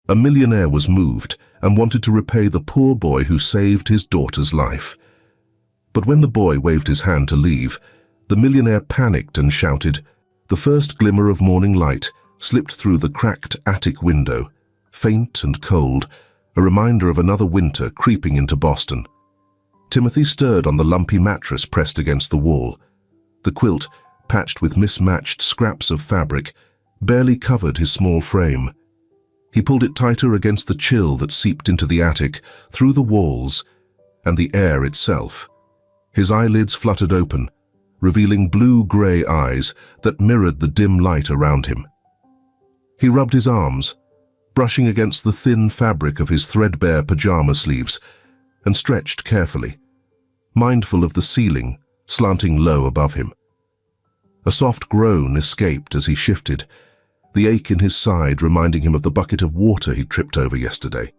A millionaire was moved and wanted to repay the poor boy who saved his daughter's life. But when the boy waved his hand to leave, the millionaire panicked and shouted. The first glimmer of morning light slipped through the cracked attic window, faint and cold, a reminder of another winter creeping into Boston. Timothy stirred on the lumpy mattress pressed against the wall. The quilt, patched with mismatched scraps of fabric, barely covered his small frame. He pulled it tighter against the chill that seeped into the attic, through the walls, and the air itself. His eyelids fluttered open, revealing blue-gray eyes that mirrored the dim light around him. He rubbed his arms, brushing against the thin fabric of his threadbare pajama sleeves, and stretched carefully, mindful of the ceiling slanting low above him. A soft groan escaped as he shifted, the ache in his side reminding him of the bucket of water he'd tripped over yesterday.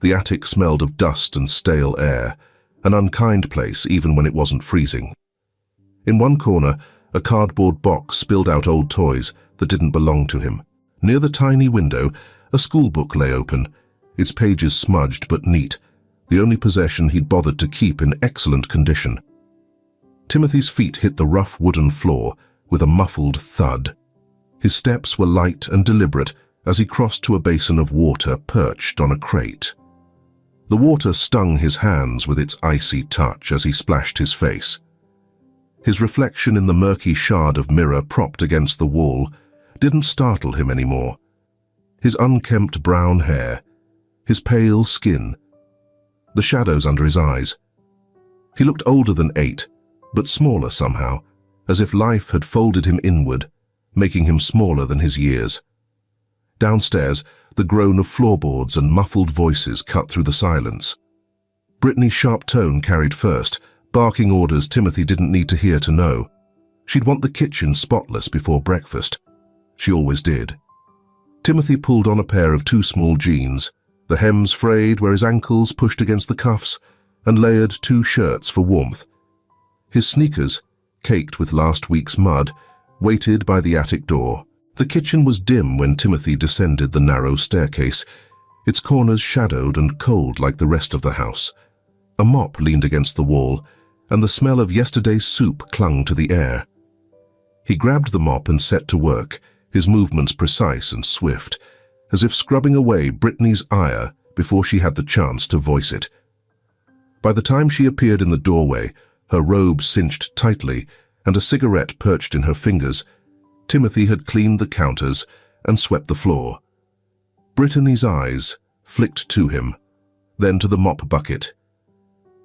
The attic smelled of dust and stale air, an unkind place even when it wasn't freezing. In one corner, a cardboard box spilled out old toys that didn't belong to him. Near the tiny window, a school book lay open, its pages smudged but neat, the only possession he'd bothered to keep in excellent condition. Timothy's feet hit the rough wooden floor with a muffled thud. His steps were light and deliberate as he crossed to a basin of water perched on a crate. The water stung his hands with its icy touch as he splashed his face. His reflection in the murky shard of mirror propped against the wall didn't startle him anymore. His unkempt brown hair, his pale skin, the shadows under his eyes. He looked older than 8, but smaller somehow, as if life had folded him inward, making him smaller than his years. Downstairs, the groan of floorboards and muffled voices cut through the silence. Brittany's sharp tone carried first, barking orders Timothy didn't need to hear to know. She'd want the kitchen spotless before breakfast. She always did. Timothy pulled on a pair of too small jeans, the hems frayed where his ankles pushed against the cuffs, and layered 2 shirts for warmth. His sneakers, caked with last week's mud, waited by the attic door. The kitchen was dim when Timothy descended the narrow staircase, its corners shadowed and cold like the rest of the house. A mop leaned against the wall, and the smell of yesterday's soup clung to the air. He grabbed the mop and set to work, his movements precise and swift, as if scrubbing away Brittany's ire before she had the chance to voice it. By the time she appeared in the doorway, her robe cinched tightly and a cigarette perched in her fingers, Timothy had cleaned the counters and swept the floor. Brittany's eyes flicked to him, then to the mop bucket.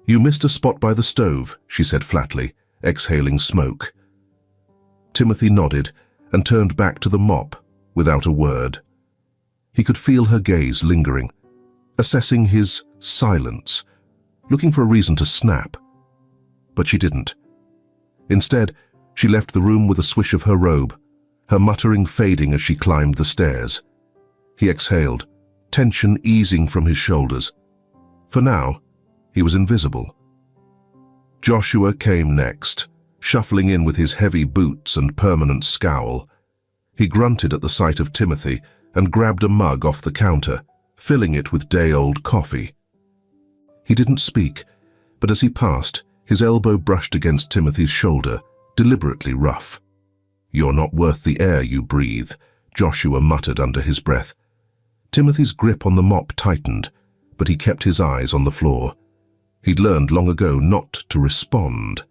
"You missed a spot by the stove," she said flatly, exhaling smoke. Timothy nodded and turned back to the mop without a word. He could feel her gaze lingering, assessing his silence, looking for a reason to snap. But she didn't. Instead, she left the room with a swish of her robe, her muttering fading as she climbed the stairs. He exhaled, tension easing from his shoulders. For now, he was invisible. Joshua came next, shuffling in with his heavy boots and permanent scowl. He grunted at the sight of Timothy and grabbed a mug off the counter, filling it with day-old coffee. He didn't speak, but as he passed, his elbow brushed against Timothy's shoulder, deliberately rough. "You're not worth the air you breathe," Joshua muttered under his breath. Timothy's grip on the mop tightened, but he kept his eyes on the floor. He'd learned long ago not to respond.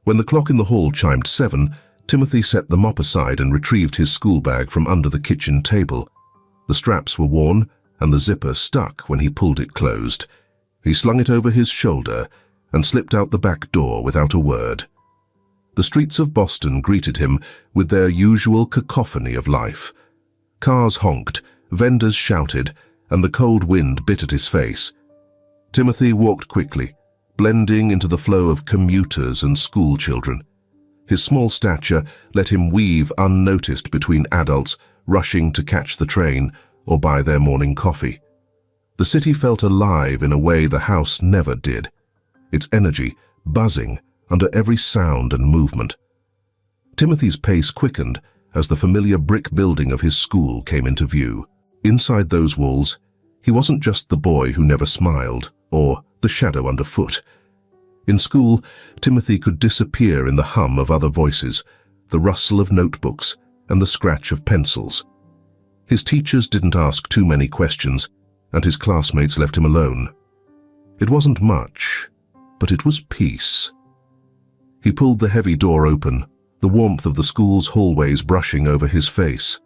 When the clock in the hall chimed 7, Timothy set the mop aside and retrieved his school bag from under the kitchen table. The straps were worn, and the zipper stuck when he pulled it closed. He slung it over his shoulder and slipped out the back door without a word. The streets of Boston greeted him with their usual cacophony of life. Cars honked, vendors shouted, and the cold wind bit at his face. Timothy walked quickly, blending into the flow of commuters and school children. His small stature let him weave unnoticed between adults rushing to catch the train or buy their morning coffee. The city felt alive in a way the house never did, its energy buzzing under every sound and movement. Timothy's pace quickened as the familiar brick building of his school came into view. Inside those walls, he wasn't just the boy who never smiled, or the shadow underfoot. In school, Timothy could disappear in the hum of other voices, the rustle of notebooks, and the scratch of pencils. His teachers didn't ask too many questions, and his classmates left him alone. It wasn't much, but it was peace. He pulled the heavy door open, the warmth of the school's hallways brushing over his face.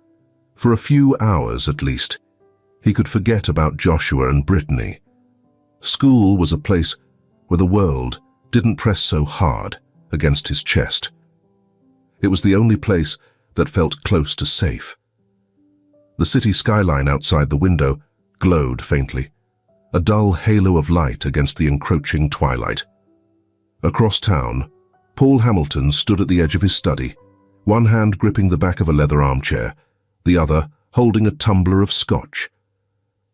For a few hours, at least, he could forget about Joshua and Brittany. School was a place where the world didn't press so hard against his chest. It was the only place that felt close to safe. The city skyline outside the window glowed faintly, a dull halo of light against the encroaching twilight. Across town, Paul Hamilton stood at the edge of his study, one hand gripping the back of a leather armchair, the other holding a tumbler of scotch.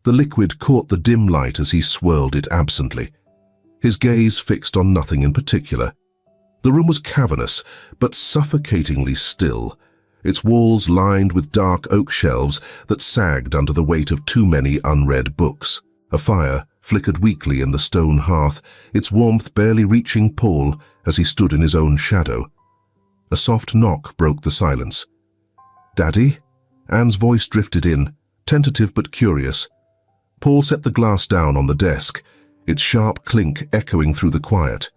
The liquid caught the dim light as he swirled it absently, his gaze fixed on nothing in particular. The room was cavernous, but suffocatingly still, its walls lined with dark oak shelves that sagged under the weight of too many unread books. A fire flickered weakly in the stone hearth, its warmth barely reaching Paul as he stood in his own shadow. A soft knock broke the silence. "Daddy?" Anne's voice drifted in, tentative but curious. Paul set the glass down on the desk, its sharp clink echoing through the quiet.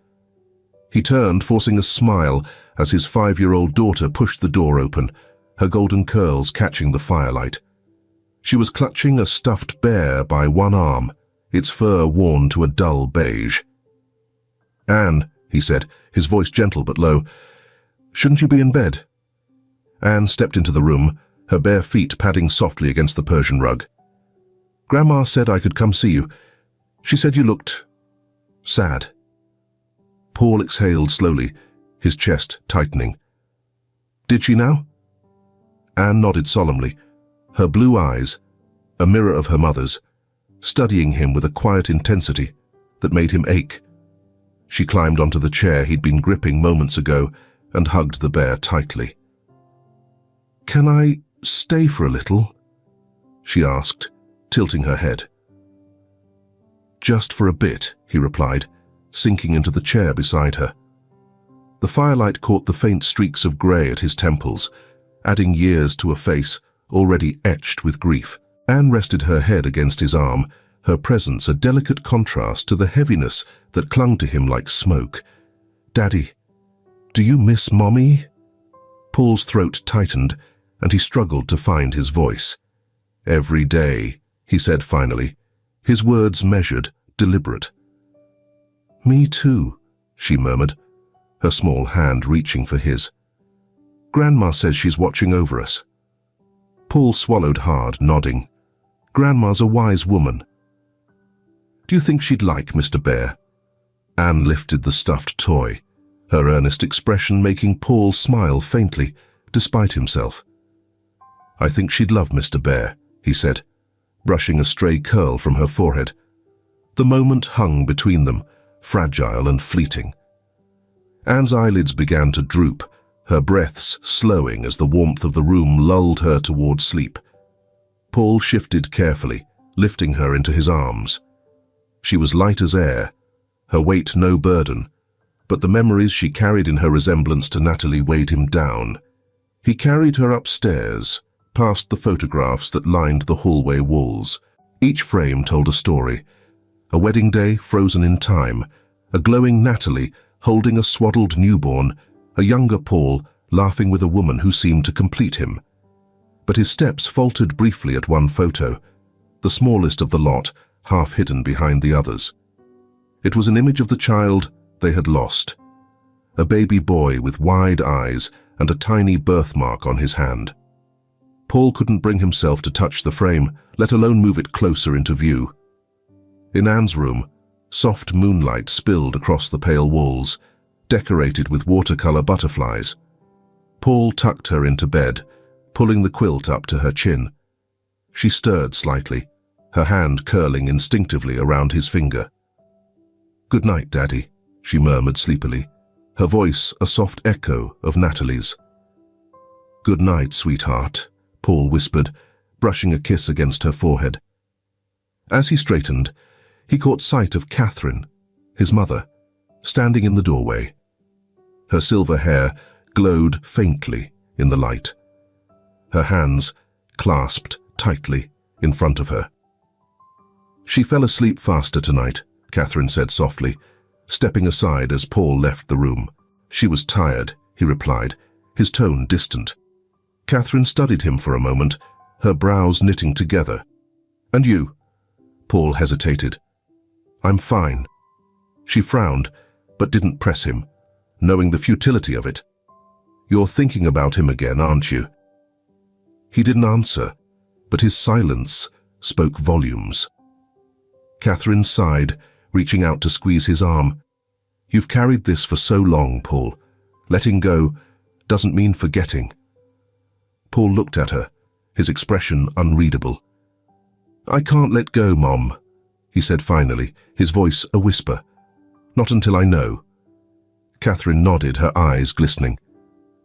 He turned, forcing a smile, as his 5-year-old daughter pushed the door open, her golden curls catching the firelight. She was clutching a stuffed bear by one arm, its fur worn to a dull beige. "Anne," he said, his voice gentle but low, "shouldn't you be in bed?" Anne stepped into the room, her bare feet padding softly against the Persian rug. "Grandma said I could come see you. She said you looked sad." Paul exhaled slowly, his chest tightening. "Did she now?" Anne nodded solemnly, her blue eyes, a mirror of her mother's, studying him with a quiet intensity that made him ache. She climbed onto the chair he'd been gripping moments ago and hugged the bear tightly. "Can I stay for a little?" she asked, tilting her head. "Just for a bit," he replied, sinking into the chair beside her. The firelight caught the faint streaks of grey at his temples, adding years to a face already etched with grief. Anne rested her head against his arm, her presence a delicate contrast to the heaviness that clung to him like smoke. "Daddy, do you miss Mommy?" Paul's throat tightened, and he struggled to find his voice. "Every day," he said finally, his words measured, deliberate. "Me too," she murmured, her small hand reaching for his. "Grandma says she's watching over us." Paul swallowed hard, nodding. "Grandma's a wise woman." "Do you think she'd like Mr. Bear?" Anne lifted the stuffed toy, her earnest expression making Paul smile faintly, despite himself. "I think she'd love Mr. Bear," he said, brushing a stray curl from her forehead. The moment hung between them, fragile and fleeting. Anne's eyelids began to droop, her breaths slowing as the warmth of the room lulled her toward sleep. Paul shifted carefully, lifting her into his arms. She was light as air, her weight no burden, but the memories she carried in her resemblance to Natalie weighed him down. He carried her upstairs, past the photographs that lined the hallway walls. Each frame told a story. A wedding day frozen in time, a glowing Natalie holding a swaddled newborn, a younger Paul laughing with a woman who seemed to complete him. But his steps faltered briefly at one photo, the smallest of the lot, half hidden behind the others. It was an image of the child they had lost, a baby boy with wide eyes and a tiny birthmark on his hand. Paul couldn't bring himself to touch the frame, let alone move it closer into view. In Anne's room, soft moonlight spilled across the pale walls, decorated with watercolor butterflies. Paul tucked her into bed, pulling the quilt up to her chin. She stirred slightly, her hand curling instinctively around his finger. "Good night, Daddy," she murmured sleepily, her voice a soft echo of Natalie's. "Good night, sweetheart," Paul whispered, brushing a kiss against her forehead. As he straightened, he caught sight of Catherine, his mother, standing in the doorway. Her silver hair glowed faintly in the light, her hands clasped tightly in front of her. "She fell asleep faster tonight," Catherine said softly, stepping aside as Paul left the room. "She was tired," he replied, his tone distant. Catherine studied him for a moment, her brows knitting together. "And you?" Paul hesitated. "I'm fine." She frowned, but didn't press him, knowing the futility of it. "You're thinking about him again, aren't you?" He didn't answer, but his silence spoke volumes. Catherine sighed, reaching out to squeeze his arm. "You've carried this for so long, Paul. Letting go doesn't mean forgetting." Paul looked at her, his expression unreadable. "I can't let go, Mom," he said finally, his voice a whisper. "Not until I know." Catherine nodded, her eyes glistening.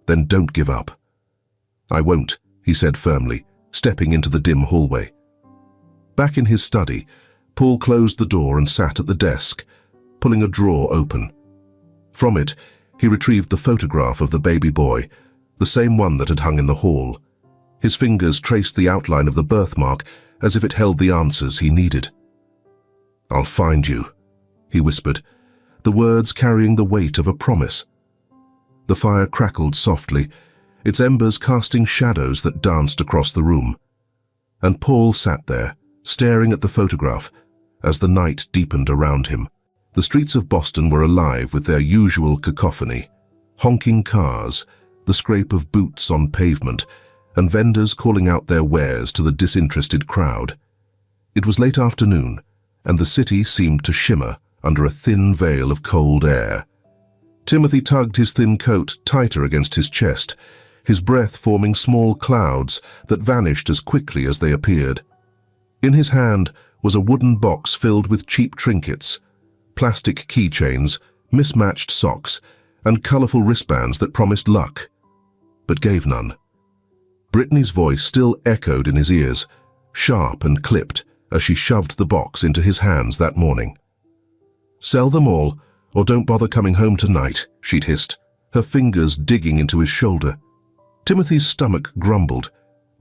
"Then don't give up." "I won't," he said firmly, stepping into the dim hallway. Back in his study, Paul closed the door and sat at the desk, pulling a drawer open. From it, he retrieved the photograph of the baby boy, the same one that had hung in the hall. His fingers traced the outline of the birthmark as if it held the answers he needed. "I'll find you," he whispered, the words carrying the weight of a promise. The fire crackled softly, its embers casting shadows that danced across the room. And Paul sat there, staring at the photograph, as the night deepened around him. The streets of Boston were alive with their usual cacophony: honking cars, the scrape of boots on pavement, and vendors calling out their wares to the disinterested crowd. It was late afternoon, and the city seemed to shimmer under a thin veil of cold air. Timothy tugged his thin coat tighter against his chest, his breath forming small clouds that vanished as quickly as they appeared. In his hand was a wooden box filled with cheap trinkets, plastic keychains, mismatched socks, and colorful wristbands that promised luck, but gave none. Brittany's voice still echoed in his ears, sharp and clipped, as she shoved the box into his hands that morning. "Sell them all, or don't bother coming home tonight," she'd hissed, her fingers digging into his shoulder. Timothy's stomach grumbled,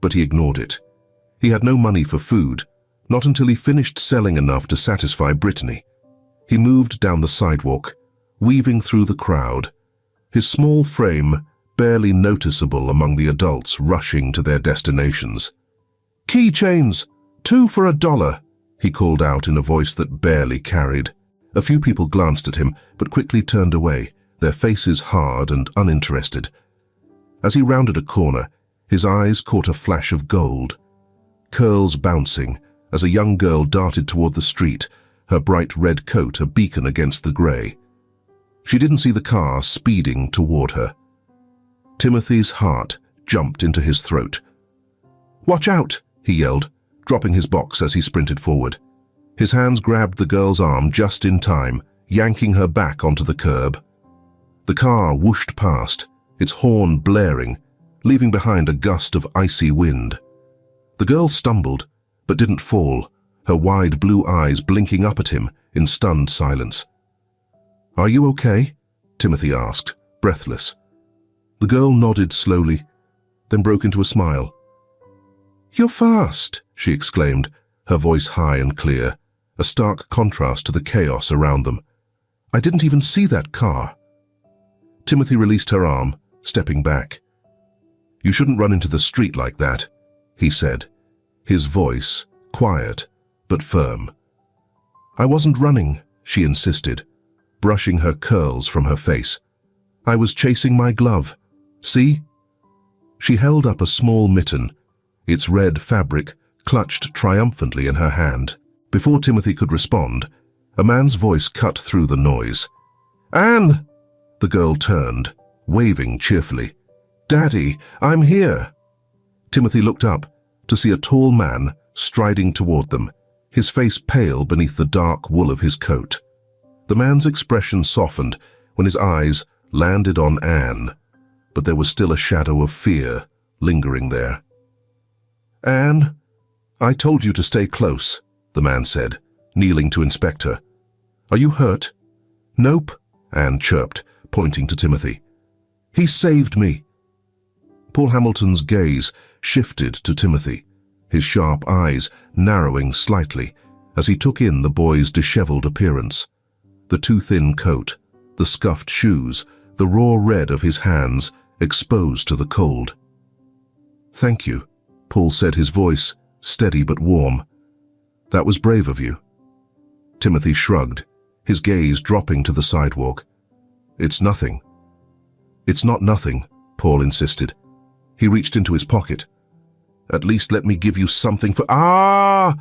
but he ignored it. He had no money for food, not until he finished selling enough to satisfy Brittany. He moved down the sidewalk, weaving through the crowd, his small frame barely noticeable among the adults rushing to their destinations. "Keychains! 2 for $1, he called out in a voice that barely carried. A few people glanced at him, but quickly turned away, their faces hard and uninterested. As he rounded a corner, his eyes caught a flash of gold, curls bouncing as a young girl darted toward the street, her bright red coat a beacon against the grey. She didn't see the car speeding toward her. Timothy's heart jumped into his throat. "Watch out!" he yelled, dropping his box as he sprinted forward. His hands grabbed the girl's arm just in time, yanking her back onto the curb. The car whooshed past, its horn blaring, leaving behind a gust of icy wind. The girl stumbled, but didn't fall, her wide blue eyes blinking up at him in stunned silence. "Are you okay?" Timothy asked, breathless. The girl nodded slowly, then broke into a smile. "You're fast," she exclaimed, her voice high and clear, a stark contrast to the chaos around them. "I didn't even see that car." Timothy released her arm, stepping back. "You shouldn't run into the street like that," he said, his voice quiet but firm. "I wasn't running," she insisted, brushing her curls from her face. "I was chasing my glove. See?" She held up a small mitten, its red fabric clutched triumphantly in her hand. Before Timothy could respond, a man's voice cut through the noise. "Anne!" The girl turned, waving cheerfully. "Daddy, I'm here." Timothy looked up to see a tall man striding toward them, his face pale beneath the dark wool of his coat. The man's expression softened when his eyes landed on Anne, but there was still a shadow of fear lingering there. "Anne," I told you to stay close, the man said, kneeling to inspect her. Are you hurt? Nope, Anne chirped, pointing to Timothy. He saved me. Paul Hamilton's gaze shifted to Timothy, his sharp eyes narrowing slightly as he took in the boy's disheveled appearance. The too thin coat, the scuffed shoes, the raw red of his hands exposed to the cold. Thank you, Paul said, his voice steady but warm. That was brave of you. Timothy shrugged, his gaze dropping to the sidewalk. It's nothing. It's not nothing, Paul insisted. He reached into his pocket. At least let me give you something for— I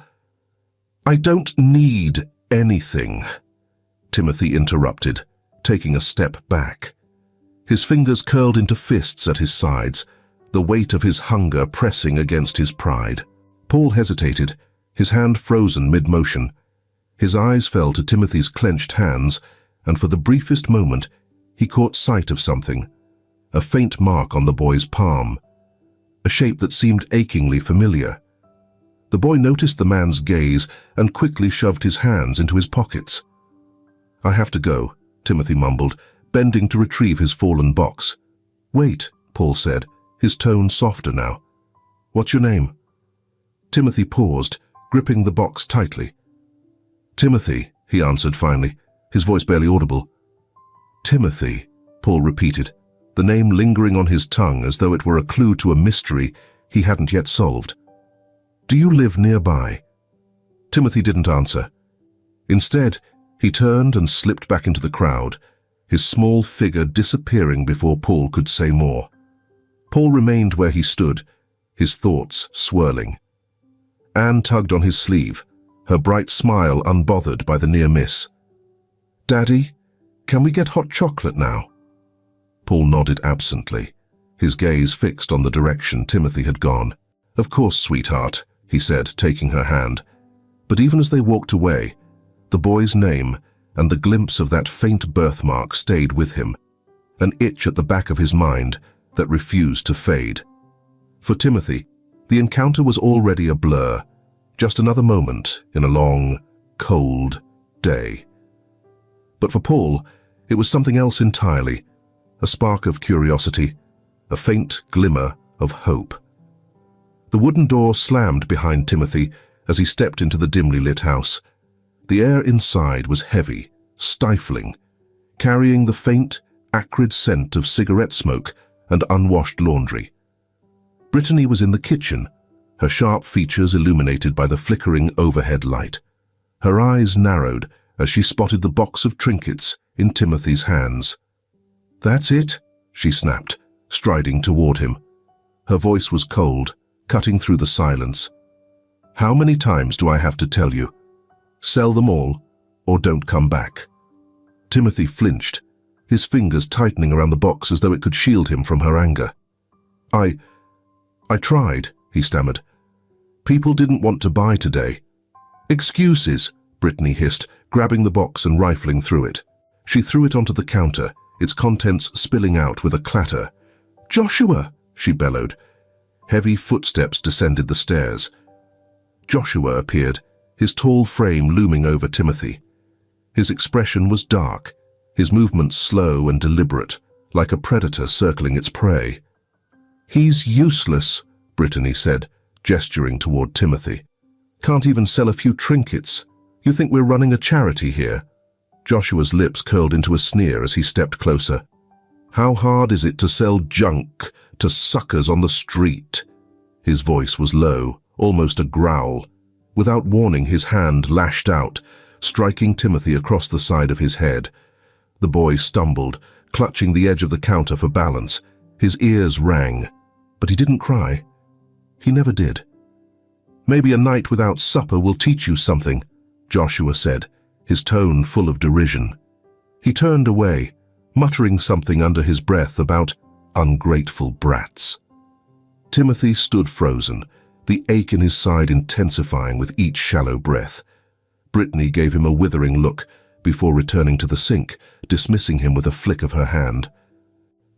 don't need anything, Timothy interrupted, taking a step back. His fingers curled into fists at his sides, the weight of his hunger pressing against his pride. Paul hesitated, his hand frozen mid-motion. His eyes fell to Timothy's clenched hands, and for the briefest moment, he caught sight of something, a faint mark on the boy's palm, a shape that seemed achingly familiar. The boy noticed the man's gaze and quickly shoved his hands into his pockets. I have to go, Timothy mumbled, bending to retrieve his fallen box. Wait, Paul said, his tone softer now. What's your name? Timothy paused, gripping the box tightly. Timothy, he answered finally, his voice barely audible. Timothy, Paul repeated, the name lingering on his tongue as though it were a clue to a mystery he hadn't yet solved. Do you live nearby? Timothy didn't answer. Instead, he turned and slipped back into the crowd, his small figure disappearing before Paul could say more. Paul remained where he stood, his thoughts swirling. Anne tugged on his sleeve, her bright smile unbothered by the near miss. Daddy, can we get hot chocolate now? Paul nodded absently, his gaze fixed on the direction Timothy had gone. Of course, sweetheart, he said, taking her hand. But even as they walked away, the boy's name and the glimpse of that faint birthmark stayed with him, an itch at the back of his mind that refused to fade. For Timothy, the encounter was already a blur, just another moment in a long, cold day. But for Paul, it was something else entirely, a spark of curiosity, a faint glimmer of hope. The wooden door slammed behind Timothy as he stepped into the dimly lit house. The air inside was heavy, stifling, carrying the faint, acrid scent of cigarette smoke and unwashed laundry. Brittany was in the kitchen, her sharp features illuminated by the flickering overhead light. Her eyes narrowed as she spotted the box of trinkets in Timothy's hands. That's it, she snapped, striding toward him. Her voice was cold, cutting through the silence. How many times do I have to tell you? Sell them all, or don't come back. Timothy flinched, his fingers tightening around the box as though it could shield him from her anger. I tried, he stammered. People didn't want to buy today. Excuses, Brittany hissed, grabbing the box and rifling through it. She threw it onto the counter, its contents spilling out with a clatter. Joshua, she bellowed. Heavy footsteps descended the stairs. Joshua appeared, his tall frame looming over Timothy. His expression was dark, his movements slow and deliberate, like a predator circling its prey. He's useless, Brittany said, gesturing toward Timothy. Can't even sell a few trinkets. You think we're running a charity here? Joshua's lips curled into a sneer as he stepped closer. How hard is it to sell junk to suckers on the street? His voice was low, almost a growl. Without warning, his hand lashed out, striking Timothy across the side of his head. The boy stumbled, clutching the edge of the counter for balance. His ears rang, but he didn't cry. He never did. Maybe a night without supper will teach you something, Joshua said, his tone full of derision. He turned away, muttering something under his breath about ungrateful brats. Timothy stood frozen, the ache in his side intensifying with each shallow breath. Brittany gave him a withering look before returning to the sink, dismissing him with a flick of her hand.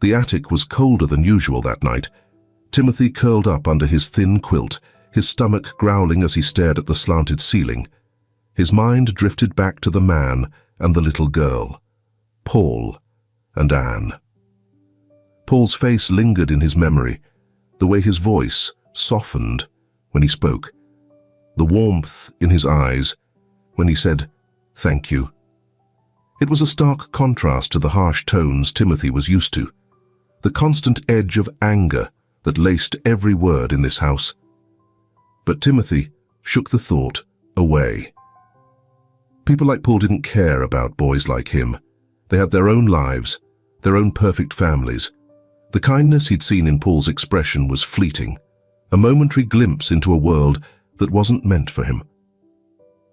The attic was colder than usual that night. Timothy curled up under his thin quilt, his stomach growling as he stared at the slanted ceiling, his mind drifted back to the man and the little girl, Paul and Anne. Paul's face lingered in his memory, the way his voice softened when he spoke, the warmth in his eyes when he said, "Thank you." It was a stark contrast to the harsh tones Timothy was used to, the constant edge of anger that laced every word in this house. But Timothy shook the thought away. People like Paul didn't care about boys like him. They had their own lives, their own perfect families. The kindness he'd seen in Paul's expression was fleeting, a momentary glimpse into a world that wasn't meant for him.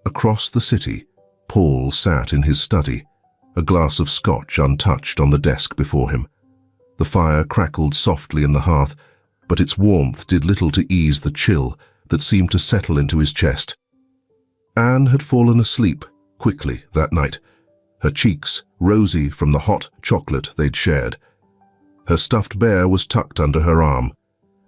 Across the city, Paul sat in his study, a glass of scotch untouched on the desk before him. The fire crackled softly in the hearth, but its warmth did little to ease the chill that seemed to settle into his chest. Anne had fallen asleep quickly that night, her cheeks rosy from the hot chocolate they'd shared. Her stuffed bear was tucked under her arm,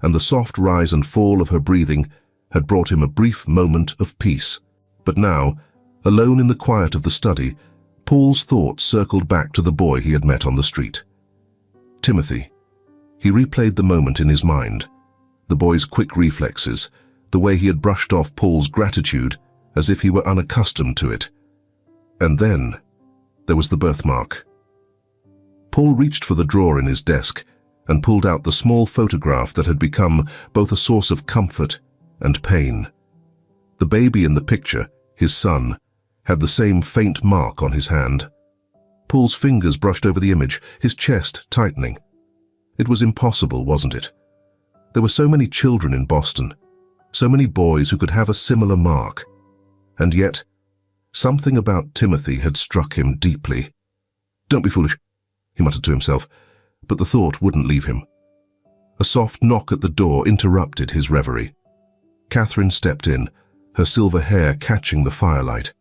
and the soft rise and fall of her breathing had brought him a brief moment of peace. But now, alone in the quiet of the study, Paul's thoughts circled back to the boy he had met on the street. Timothy. He replayed the moment in his mind, the boy's quick reflexes, the way he had brushed off Paul's gratitude as if he were unaccustomed to it. And then there was the birthmark. Paul reached for the drawer in his desk and pulled out the small photograph that had become both a source of comfort and pain. The baby in the picture, his son, had the same faint mark on his hand. Paul's fingers brushed over the image, his chest tightening. It was impossible, wasn't it? There were so many children in Boston, so many boys who could have a similar mark. And yet, something about Timothy had struck him deeply. "Don't be foolish," he muttered to himself, but the thought wouldn't leave him. A soft knock at the door interrupted his reverie. Catherine stepped in, her silver hair catching the firelight.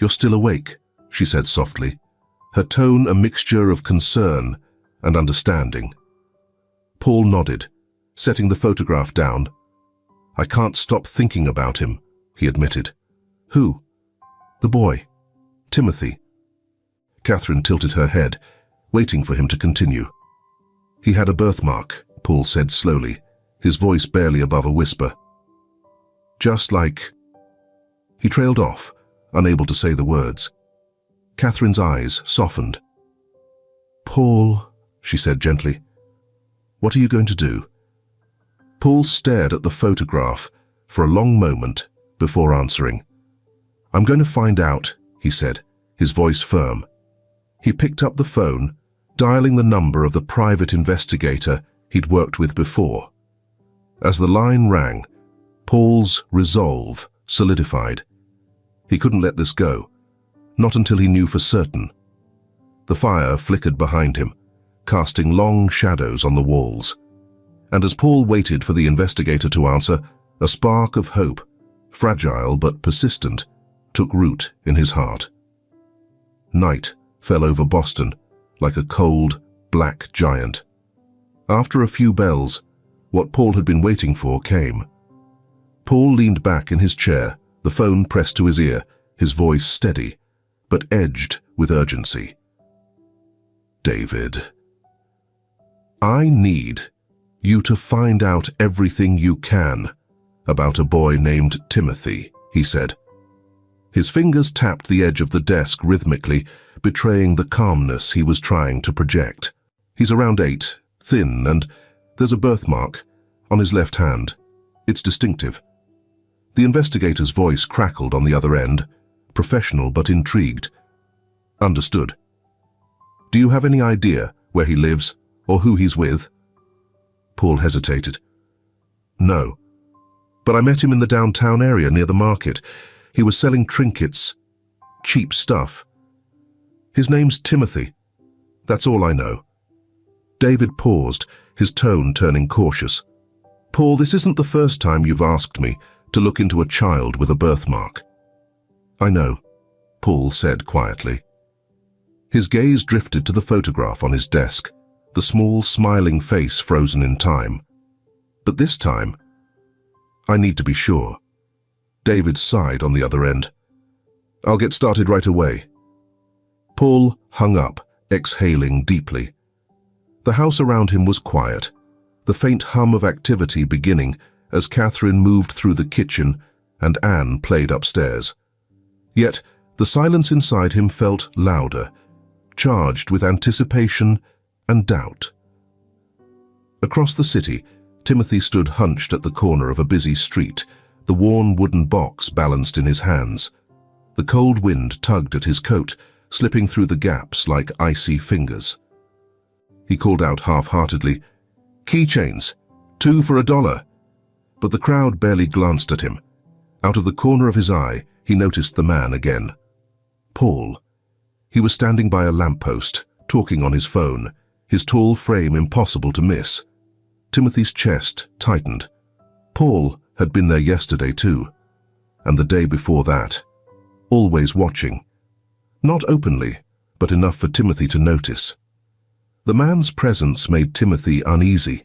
"You're still awake," she said softly, her tone a mixture of concern and understanding. Paul nodded, setting the photograph down. "I can't stop thinking about him," he admitted. "Who?" "The boy. Timothy." Catherine tilted her head, waiting for him to continue. "He had a birthmark," Paul said slowly, his voice barely above a whisper. "Just like—" He trailed off, unable to say the words. Catherine's eyes softened. "Paul," she said gently, "what are you going to do?" Paul stared at the photograph for a long moment before answering. "I'm going to find out," he said, his voice firm. He picked up the phone, dialing the number of the private investigator he'd worked with before. As the line rang, Paul's resolve solidified. He couldn't let this go, not until he knew for certain. The fire flickered behind him, casting long shadows on the walls. And as Paul waited for the investigator to answer, a spark of hope, fragile but persistent, took root in his heart. Night fell over Boston like a cold, black giant. After a few bells, what Paul had been waiting for came. Paul leaned back in his chair, the phone pressed to his ear, his voice steady, but edged with urgency. "David, I need you to find out everything you can about a boy named Timothy," he said. His fingers tapped the edge of the desk rhythmically, betraying the calmness he was trying to project. "He's around 8, thin, and there's a birthmark on his left hand. It's distinctive." The investigator's voice crackled on the other end, professional but intrigued. "Understood. Do you have any idea where he lives or who he's with?" Paul hesitated. "No, but I met him in the downtown area near the market. He was selling trinkets, cheap stuff. His name's Timothy. That's all I know." David paused, his tone turning cautious. "Paul, this isn't the first time you've asked me to look into a child with a birthmark." "I know," Paul said quietly. His gaze drifted to the photograph on his desk, the small, smiling face frozen in time. But this time, I need to be sure. David sighed on the other end. I'll get started right away. Paul hung up, exhaling deeply. The house around him was quiet, the faint hum of activity beginning as Catherine moved through the kitchen and Anne played upstairs. Yet the silence inside him felt louder, charged with anticipation and doubt. Across the city, Timothy stood hunched at the corner of a busy street, the worn wooden box balanced in his hands. The cold wind tugged at his coat, slipping through the gaps like icy fingers. He called out half-heartedly, "Keychains, 2 for $1. But the crowd barely glanced at him. Out of the corner of his eye, he noticed the man again. Paul. He was standing by a lamppost, talking on his phone, his tall frame impossible to miss. Timothy's chest tightened. Paul had been there yesterday too, and the day before that. Always watching. Not openly, but enough for Timothy to notice. The man's presence made Timothy uneasy,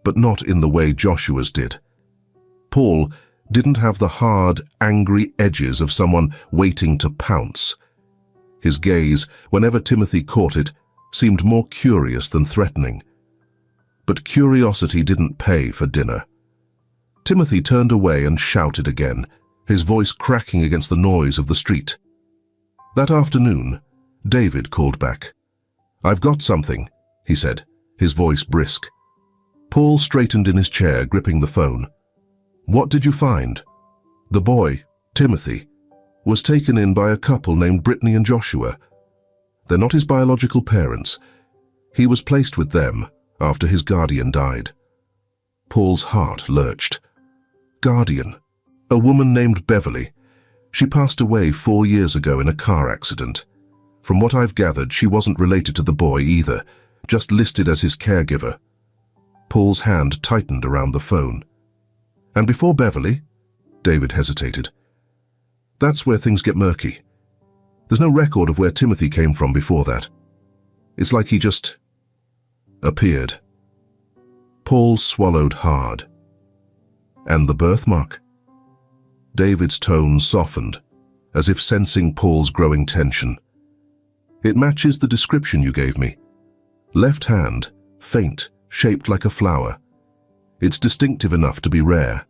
but not in the way Joshua's did. Paul didn't have the hard, angry edges of someone waiting to pounce. His gaze, whenever Timothy caught it, seemed more curious than threatening. But curiosity didn't pay for dinner. Timothy turned away and shouted again, his voice cracking against the noise of the street. That afternoon, David called back. "I've got something," he said, his voice brisk. Paul straightened in his chair, gripping the phone. "What did you find?" The boy, Timothy, was taken in by a couple named Brittany and Joshua. They're not his biological parents. He was placed with them after his guardian died. Paul's heart lurched. Guardian? A woman named Beverly. She passed away 4 years ago in a car accident. From what I've gathered, she wasn't related to the boy either, just listed as his caregiver. Paul's hand tightened around the phone. "And before Beverly?" David hesitated. "That's where things get murky. There's no record of where Timothy came from before that. It's like he just appeared." Paul swallowed hard. "And the birthmark?" David's tone softened, as if sensing Paul's growing tension. "It matches the description you gave me. Left hand, faint, shaped like a flower. It's distinctive enough to be rare."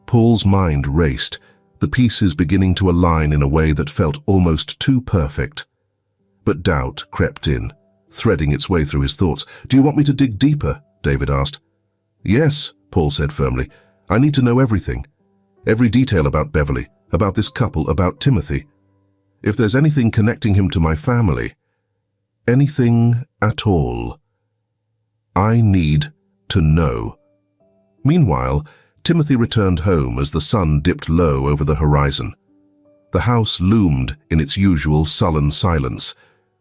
Paul's mind raced, the pieces beginning to align in a way that felt almost too perfect. But doubt crept in, threading its way through his thoughts. "Do you want me to dig deeper?" David asked. "Yes," Paul said firmly. "I need to know everything. Every detail about Beverly, about this couple, about Timothy. If there's anything connecting him to my family, anything at all, I need to know." Meanwhile, Timothy returned home as the sun dipped low over the horizon. The house loomed in its usual sullen silence,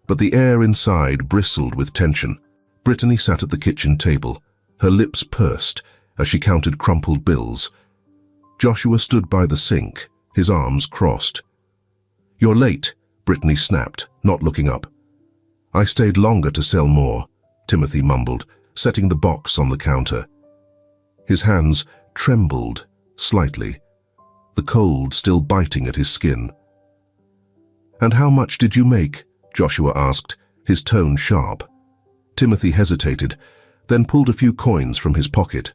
but the air inside bristled with tension. Brittany sat at the kitchen table, her lips pursed as she counted crumpled bills. Joshua stood by the sink, his arms crossed. "You're late," Brittany snapped, not looking up. "I stayed longer to sell more," Timothy mumbled, setting the box on the counter. His hands trembled slightly, the cold still biting at his skin. "And how much did you make?" Joshua asked, his tone sharp. Timothy hesitated, then pulled a few coins from his pocket.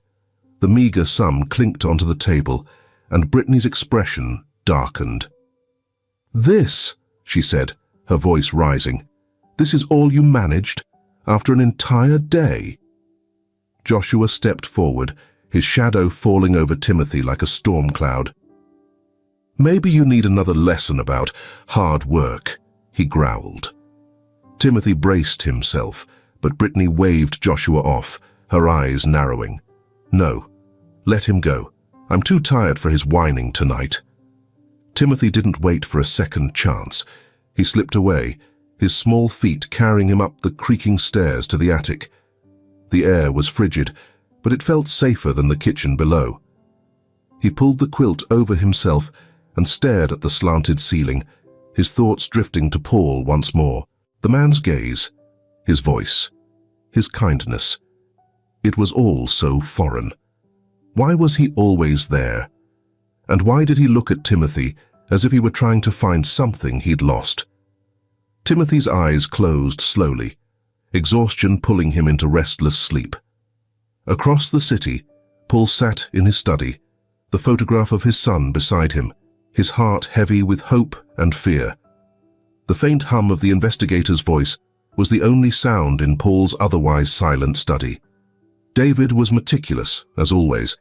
The meager sum clinked onto the table, and Brittany's expression darkened. "This," she said, her voice rising. "This is all you managed, after an entire day?" Joshua stepped forward, his shadow falling over Timothy like a storm cloud. "Maybe you need another lesson about hard work," he growled. Timothy braced himself, but Brittany waved Joshua off, her eyes narrowing. "No, let him go. I'm too tired for his whining tonight." Timothy didn't wait for a second chance. He slipped away, his small feet carrying him up the creaking stairs to the attic. The air was frigid, but it felt safer than the kitchen below. He pulled the quilt over himself and stared at the slanted ceiling, his thoughts drifting to Paul once more. The man's gaze, his voice, his kindness. It was all so foreign. Why was he always there? And why did he look at Timothy as if he were trying to find something he'd lost? Timothy's eyes closed slowly, exhaustion pulling him into restless sleep. Across the city, Paul sat in his study, the photograph of his son beside him, his heart heavy with hope and fear. The faint hum of the investigator's voice was the only sound in Paul's otherwise silent study. David was meticulous, as always,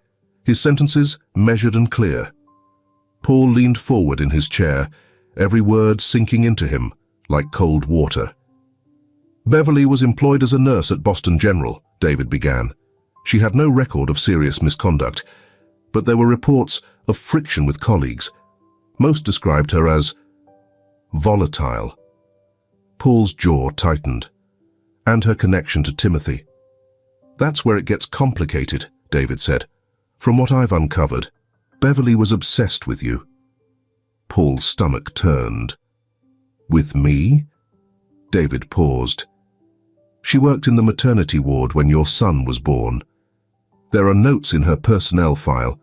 his sentences measured and clear. Paul leaned forward in his chair, every word sinking into him like cold water. Beverly was employed as a nurse at Boston General, David began. She had no record of serious misconduct, but there were reports of friction with colleagues. Most described her as volatile. Paul's jaw tightened. And her connection to Timothy. That's where it gets complicated, David said. From what I've uncovered, Beverly was obsessed with you. Paul's stomach turned. With me? David paused. She worked in the maternity ward when your son was born. There are notes in her personnel file.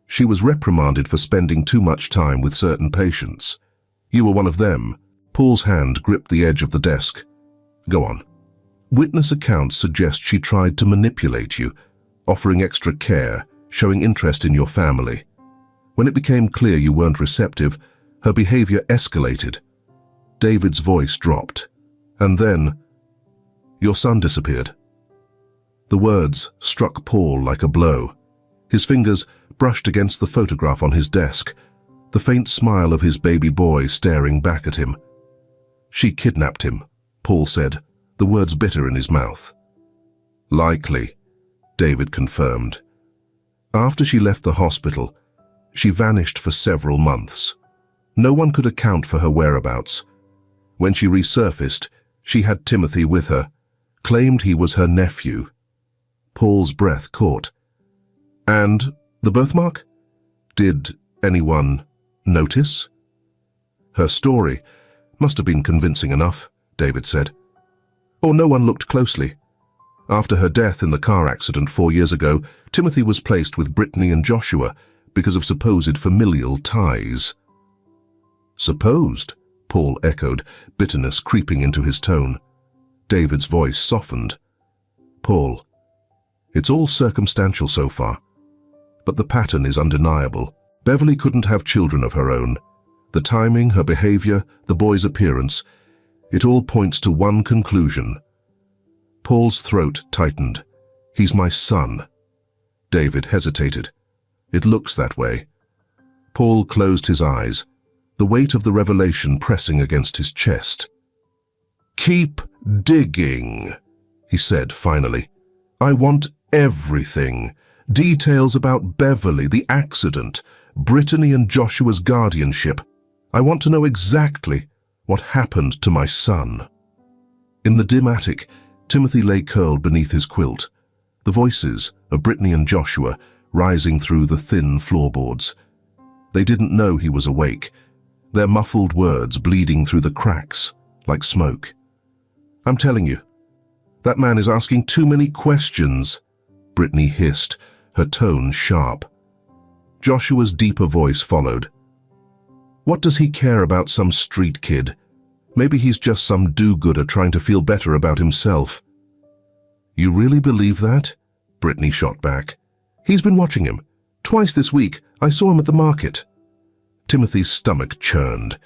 She was reprimanded for spending too much time with certain patients. You were one of them. Paul's hand gripped the edge of the desk. Go on. Witness accounts suggest she tried to manipulate you, offering extra care, showing interest in your family. When it became clear you weren't receptive, her behavior escalated. David's voice dropped. And then, your son disappeared. The words struck Paul like a blow. His fingers brushed against the photograph on his desk, the faint smile of his baby boy staring back at him. She kidnapped him, Paul said, the words bitter in his mouth. Likely, David confirmed. After she left the hospital, she vanished for several months. No one could account for her whereabouts. When she resurfaced, she had Timothy with her, claimed he was her nephew. Paul's breath caught. And the birthmark? Did anyone notice? Her story must have been convincing enough, David said. Or no one looked closely. After her death in the car accident 4 years ago, Timothy was placed with Brittany and Joshua because of supposed familial ties. Supposed, Paul echoed, bitterness creeping into his tone. David's voice softened. Paul, it's all circumstantial so far, but the pattern is undeniable. Beverly couldn't have children of her own. The timing, her behavior, the boy's appearance, it all points to one conclusion. Paul's throat tightened. He's my son. David hesitated. It looks that way. Paul closed his eyes, the weight of the revelation pressing against his chest. Keep digging, he said finally. I want everything. Details about Beverly, the accident, Brittany and Joshua's guardianship. I want to know exactly what happened to my son. In the dim attic, Timothy lay curled beneath his quilt, the voices of Brittany and Joshua rising through the thin floorboards. They didn't know he was awake, their muffled words bleeding through the cracks like smoke. I'm telling you, that man is asking too many questions, Brittany hissed, her tone sharp. Joshua's deeper voice followed. What does he care about some street kid? Maybe he's just some do-gooder trying to feel better about himself. You really believe that? Brittany shot back. He's been watching him. Twice this week, I saw him at the market. Timothy's stomach churned.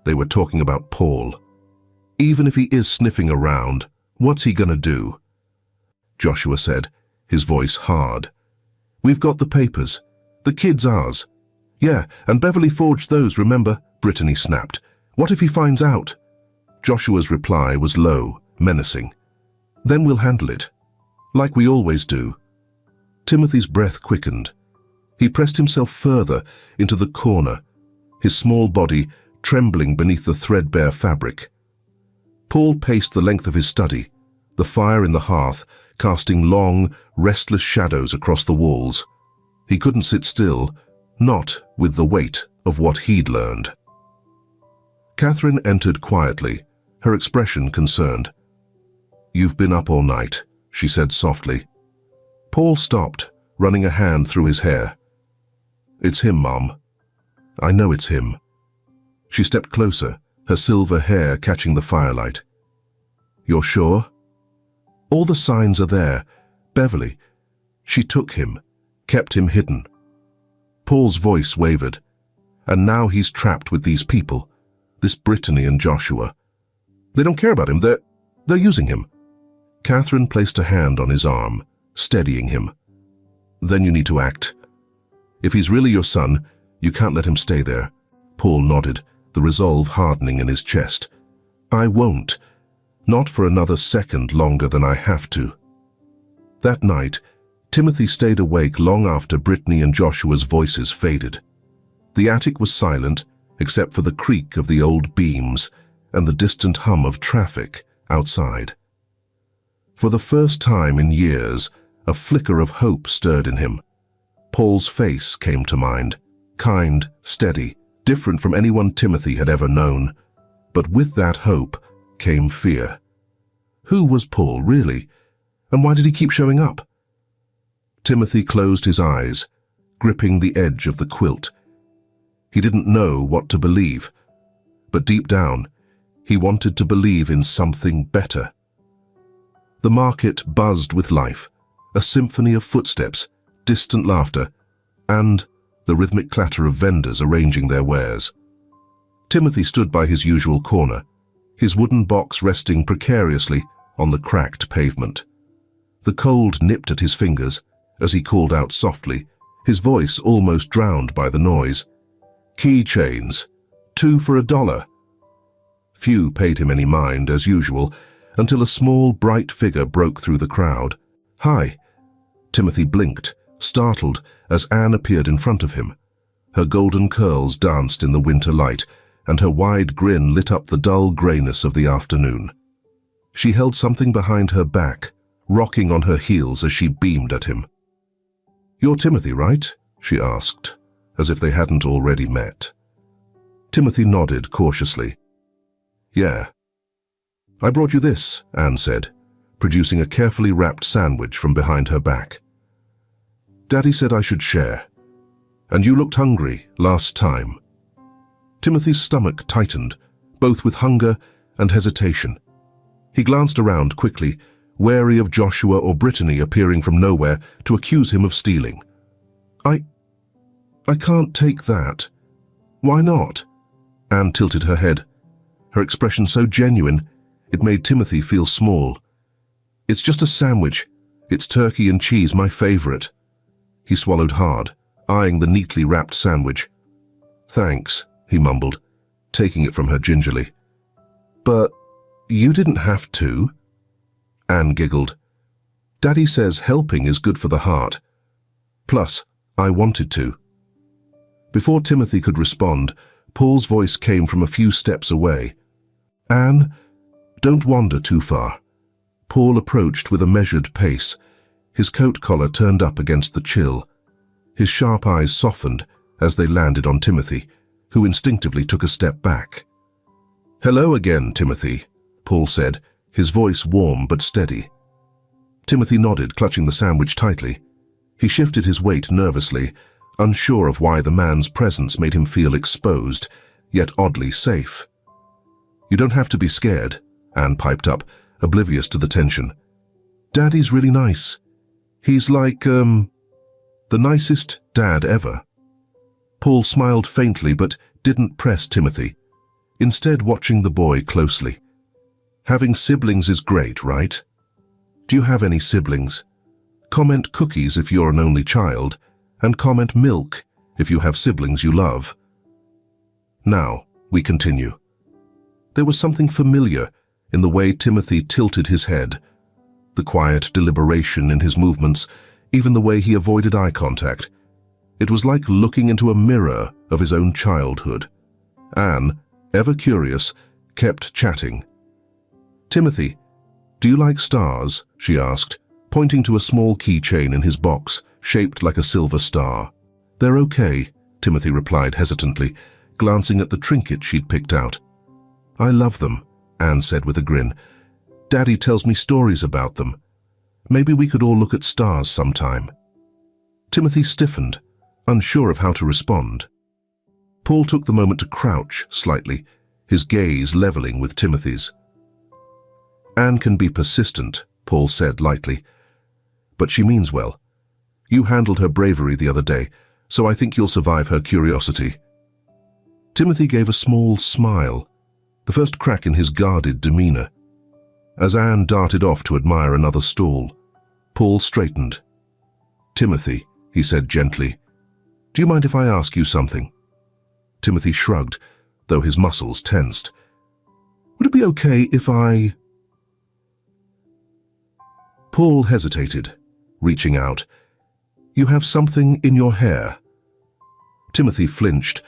They were talking about Paul. Even if he is sniffing around, what's he gonna do? Joshua said, his voice hard. We've got the papers. The kid's ours. Yeah, and Beverly forged those, remember? Brittany snapped. What if he finds out? Joshua's reply was low, menacing. Then we'll handle it. Like we always do. Timothy's breath quickened. He pressed himself further into the corner, his small body trembling beneath the threadbare fabric. Paul paced the length of his study, the fire in the hearth casting long, restless shadows across the walls. He couldn't sit still, not with the weight of what he'd learned. Catherine entered quietly, her expression concerned. You've been up all night, she said softly. Paul stopped, running a hand through his hair. "It's him, Mom. I know it's him." She stepped closer, her silver hair catching the firelight. "You're sure?" "All the signs are there. Beverly. She took him, kept him hidden." Paul's voice wavered. "And now he's trapped with these people, this Brittany and Joshua. They don't care about him. They're using him." Catherine placed a hand on his arm, steadying him. "Then you need to act. If he's really your son, you can't let him stay there." Paul nodded, the resolve hardening in his chest. "I won't. Not for another second longer than I have to." That night, Timothy stayed awake long after Brittany and Joshua's voices faded. The attic was silent, except for the creak of the old beams and the distant hum of traffic outside. For the first time in years, a flicker of hope stirred in him. Paul's face came to mind, kind, steady, different from anyone Timothy had ever known. But with that hope came fear. Who was Paul, really? And why did he keep showing up? Timothy closed his eyes, gripping the edge of the quilt. He didn't know what to believe, but deep down, he wanted to believe in something better. The market buzzed with life, a symphony of footsteps, distant laughter, and the rhythmic clatter of vendors arranging their wares. Timothy stood by his usual corner, his wooden box resting precariously on the cracked pavement. The cold nipped at his fingers as he called out softly, his voice almost drowned by the noise. "Keychains, 2 for $1. Few paid him any mind, as usual, until a small, bright figure broke through the crowd. "Hi." Timothy blinked, startled, as Anne appeared in front of him. Her golden curls danced in the winter light, and her wide grin lit up the dull grayness of the afternoon. She held something behind her back, rocking on her heels as she beamed at him. "You're Timothy, right?" she asked, as if they hadn't already met. Timothy nodded cautiously. "Yeah." "I brought you this," Anne said, producing a carefully wrapped sandwich from behind her back. "Daddy said I should share. And you looked hungry last time." Timothy's stomach tightened, both with hunger and hesitation. He glanced around quickly, wary of Joshua or Brittany appearing from nowhere to accuse him of stealing. I can't take that." "Why not?" Anne tilted her head, her expression so genuine it made Timothy feel small. "It's just a sandwich. It's turkey and cheese, my favorite." He swallowed hard, eyeing the neatly wrapped sandwich. "Thanks," he mumbled, taking it from her gingerly. "But you didn't have to." Anne giggled. "Daddy says helping is good for the heart. Plus, I wanted to." Before Timothy could respond, Paul's voice came from a few steps away. "Anne, don't wander too far." Paul approached with a measured pace, his coat collar turned up against the chill. His sharp eyes softened as they landed on Timothy, who instinctively took a step back. "Hello again, Timothy," Paul said, his voice warm but steady. Timothy nodded, clutching the sandwich tightly. He shifted his weight nervously, unsure of why the man's presence made him feel exposed, yet oddly safe. "You don't have to be scared," Anne piped up, oblivious to the tension. "Daddy's really nice. He's like, the nicest dad ever." Paul smiled faintly but didn't press Timothy, instead watching the boy closely. "Having siblings is great, right? Do you have any siblings? Comment cookies if you're an only child, and comment milk if you have siblings you love." Now, we continue. There was something familiar in the way Timothy tilted his head, the quiet deliberation in his movements, even the way he avoided eye contact. It was like looking into a mirror of his own childhood. Anne, ever curious, kept chatting. "Timothy, do you like stars?" she asked, pointing to a small keychain in his box, shaped like a silver star. "They're okay," Timothy replied hesitantly, glancing at the trinket she'd picked out. "I love them," Anne said with a grin. "Daddy tells me stories about them. Maybe we could all look at stars sometime." Timothy stiffened, unsure of how to respond. Paul took the moment to crouch slightly, his gaze leveling with Timothy's. "Anne can be persistent," Paul said lightly, "but she means well. You handled her bravery the other day, so I think you'll survive her curiosity." Timothy gave a small smile, the first crack in his guarded demeanor. As Anne darted off to admire another stall, Paul straightened. "Timothy," he said gently, "do you mind if I ask you something?" Timothy shrugged, though his muscles tensed. "Would it be okay if I—" Paul hesitated, reaching out. "You have something in your hair." Timothy flinched,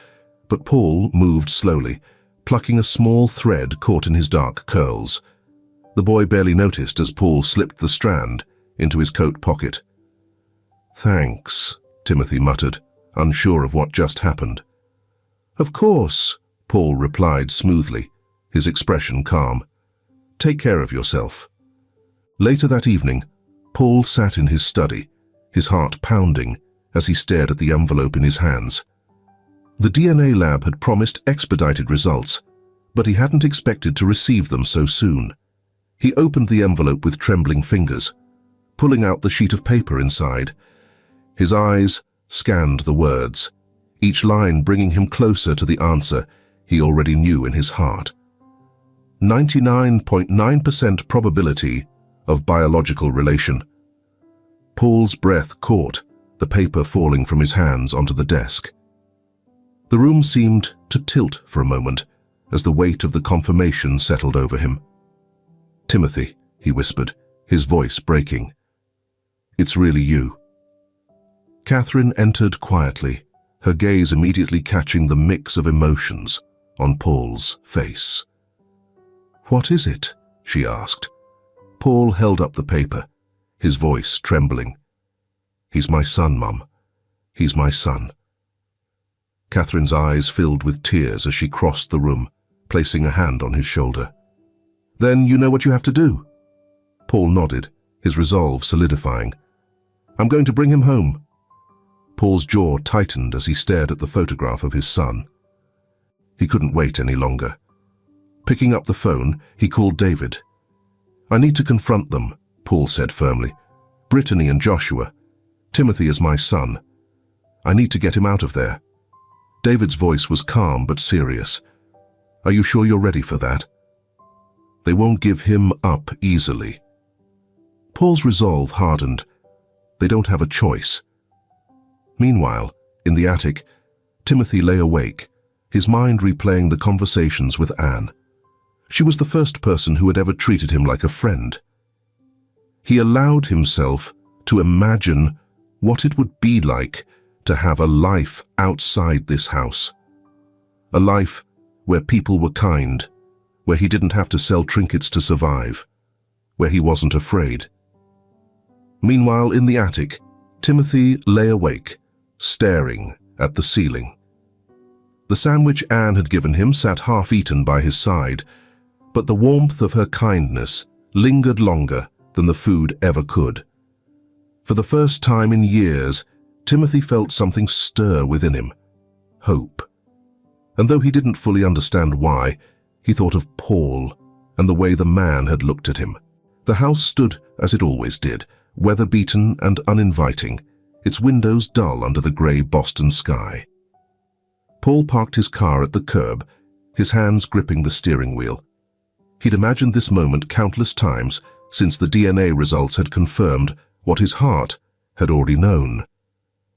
but Paul moved slowly, plucking a small thread caught in his dark curls. The boy barely noticed as Paul slipped the strand into his coat pocket. "Thanks," Timothy muttered, unsure of what just happened. "Of course," Paul replied smoothly, his expression calm. "Take care of yourself." Later that evening, Paul sat in his study, his heart pounding as he stared at the envelope in his hands. The DNA lab had promised expedited results, but he hadn't expected to receive them so soon. He opened the envelope with trembling fingers, pulling out the sheet of paper inside. His eyes scanned the words, each line bringing him closer to the answer he already knew in his heart. 99.9% probability of biological relation. Paul's breath caught, the paper falling from his hands onto the desk. The room seemed to tilt for a moment as the weight of the confirmation settled over him. "Timothy," he whispered, his voice breaking. "It's really you." Catherine entered quietly, her gaze immediately catching the mix of emotions on Paul's face. "What is it?" she asked. Paul held up the paper, his voice trembling. "He's my son, Mum. He's my son." Catherine's eyes filled with tears as she crossed the room, placing a hand on his shoulder. "Then you know what you have to do?" Paul nodded, his resolve solidifying. "I'm going to bring him home." Paul's jaw tightened as he stared at the photograph of his son. He couldn't wait any longer. Picking up the phone, he called David. "I need to confront them," Paul said firmly. "Brittany and Joshua. Timothy is my son. I need to get him out of there." David's voice was calm but serious. "Are you sure you're ready for that?" "They won't give him up easily." Paul's resolve hardened. They don't have a choice. Meanwhile, in the attic, Timothy lay awake, his mind replaying the conversations with Anne. She was the first person who had ever treated him like a friend. He allowed himself to imagine what it would be like to have a life outside this house. A life where people were kind, where he didn't have to sell trinkets to survive, where he wasn't afraid. Meanwhile, in the attic, Timothy lay awake, staring at the ceiling. The sandwich Anne had given him sat half-eaten by his side, but the warmth of her kindness lingered longer than the food ever could. For the first time in years, Timothy felt something stir within him, hope. And though he didn't fully understand why, he thought of Paul and the way the man had looked at him. The house stood as it always did, weather-beaten and uninviting, its windows dull under the grey Boston sky. Paul parked his car at the curb, his hands gripping the steering wheel. He'd imagined this moment countless times since the DNA results had confirmed what his heart had already known.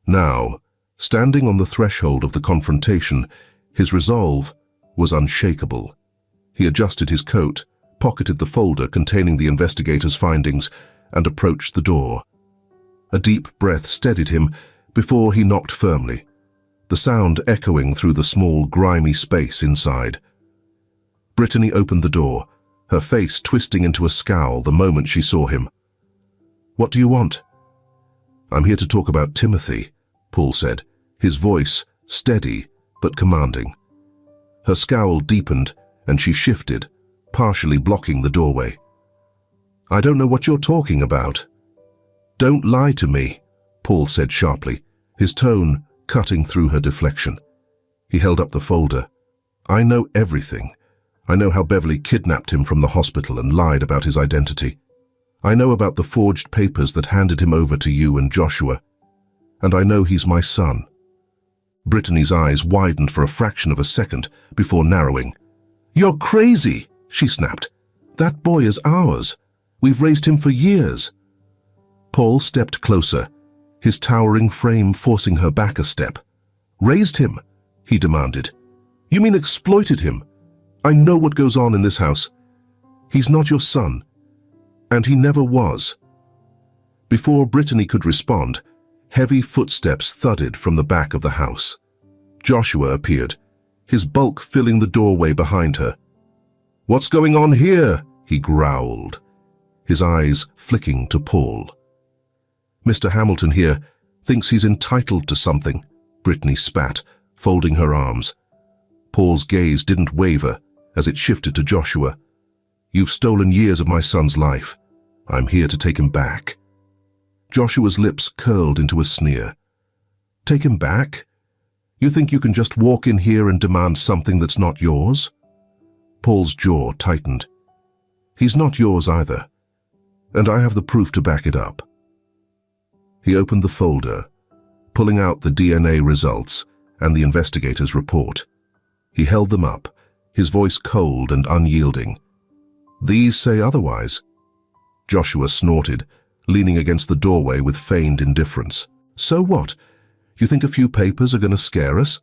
Now, standing on the threshold of the confrontation, his resolve was unshakable. He adjusted his coat, pocketed the folder containing the investigator's findings, and approached the door. A deep breath steadied him before he knocked firmly, the sound echoing through the small, grimy space inside. Brittany opened the door, her face twisting into a scowl the moment she saw him. "What do you want?" "I'm here to talk about Timothy," Paul said, his voice steady but commanding. Her scowl deepened and she shifted, partially blocking the doorway. "I don't know what you're talking about." "Don't lie to me," Paul said sharply, his tone cutting through her deflection. He held up the folder. I know everything. I know how Beverly kidnapped him from the hospital and lied about his identity. I know about the forged papers that handed him over to you and Joshua. And I know he's my son. Brittany's eyes widened for a fraction of a second before narrowing. You're crazy, she snapped. That boy is ours. We've raised him for years. Paul stepped closer, his towering frame forcing her back a step. Raised him, he demanded. You mean exploited him? I know what goes on in this house. He's not your son, and he never was. Before Brittany could respond, heavy footsteps thudded from the back of the house. Joshua appeared, his bulk filling the doorway behind her. What's going on here? He growled, his eyes flicking to Paul. Mr. Hamilton here thinks he's entitled to something, Brittany spat, folding her arms. Paul's gaze didn't waver as it shifted to Joshua. You've stolen years of my son's life. I'm here to take him back. Joshua's lips curled into a sneer. Take him back? You think you can just walk in here and demand something that's not yours? Paul's jaw tightened. He's not yours either, and I have the proof to back it up. He opened the folder, pulling out the DNA results and the investigator's report. He held them up, his voice cold and unyielding. These say otherwise. Joshua snorted, leaning against the doorway with feigned indifference. So what? You think a few papers are going to scare us?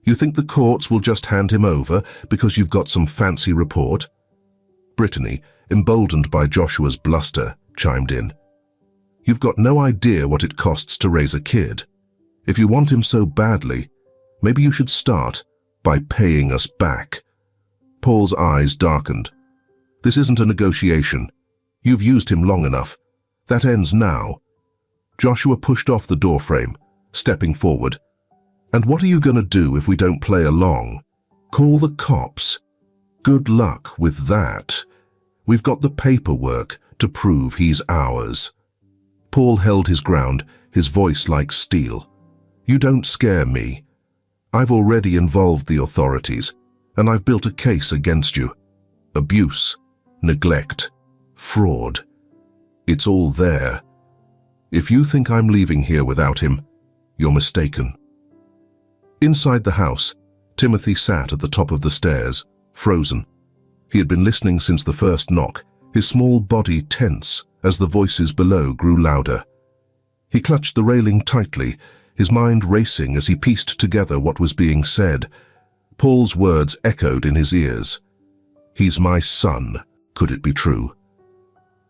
You think the courts will just hand him over because you've got some fancy report? Brittany, emboldened by Joshua's bluster, chimed in. You've got no idea what it costs to raise a kid. If you want him so badly, maybe you should start by paying us back. Paul's eyes darkened. This isn't a negotiation. You've used him long enough. That ends now. Joshua pushed off the doorframe, stepping forward. And what are you going to do if we don't play along? Call the cops. Good luck with that. We've got the paperwork to prove he's ours. Paul held his ground, his voice like steel. You don't scare me. I've already involved the authorities, and I've built a case against you. Abuse, neglect, fraud. It's all there. If you think I'm leaving here without him, you're mistaken. Inside the house, Timothy sat at the top of the stairs, frozen. He had been listening since the first knock, his small body tense as the voices below grew louder. He clutched the railing tightly, his mind racing as he pieced together what was being said. Paul's words echoed in his ears. He's my son. Could it be true?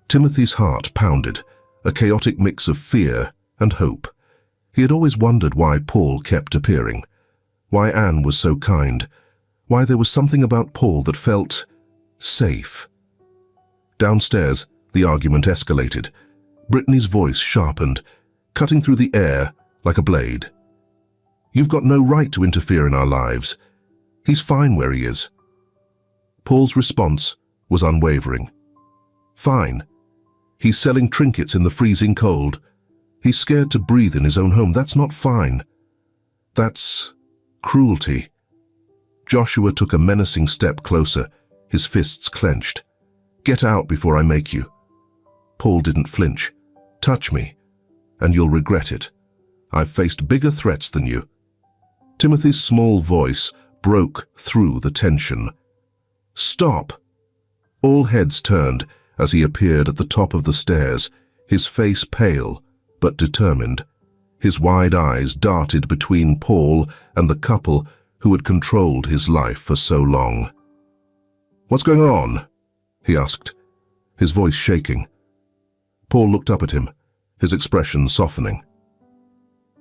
Timothy's heart pounded, a chaotic mix of fear and hope. He had always wondered why Paul kept appearing, why Anne was so kind, why there was something about Paul that felt safe. Downstairs, the argument escalated. Brittany's voice sharpened, cutting through the air like a blade. You've got no right to interfere in our lives. He's fine where he is. Paul's response was unwavering. Fine. He's selling trinkets in the freezing cold. He's scared to breathe in his own home. That's not fine. That's cruelty. Joshua took a menacing step closer, his fists clenched. Get out before I make you. Paul didn't flinch. Touch me, and you'll regret it. I've faced bigger threats than you. Timothy's small voice broke through the tension. Stop! All heads turned as he appeared at the top of the stairs, his face pale but determined. His wide eyes darted between Paul and the couple who had controlled his life for so long. What's going on? He asked, his voice shaking. Paul looked up at him, his expression softening.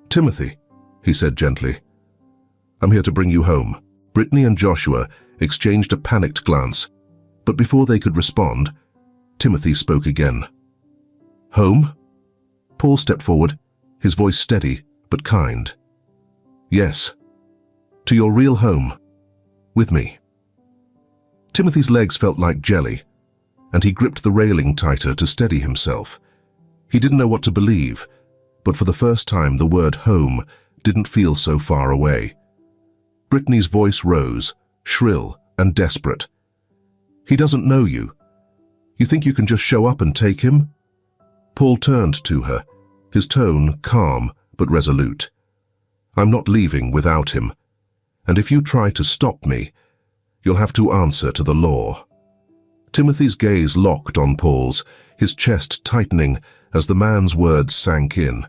Timothy, he said gently, I'm here to bring you home. Brittany and Joshua exchanged a panicked glance, but before they could respond, Timothy spoke again. Home? Paul stepped forward, his voice steady but kind. Yes, to your real home, with me. Timothy's legs felt like jelly, and he gripped the railing tighter to steady himself. He didn't know what to believe, but for the first time the word home didn't feel so far away. Brittany's voice rose, shrill and desperate. "He doesn't know you. You think you can just show up and take him?" Paul turned to her, his tone calm but resolute. "I'm not leaving without him, and if you try to stop me, you'll have to answer to the law." Timothy's gaze locked on Paul's, his chest tightening as the man's words sank in.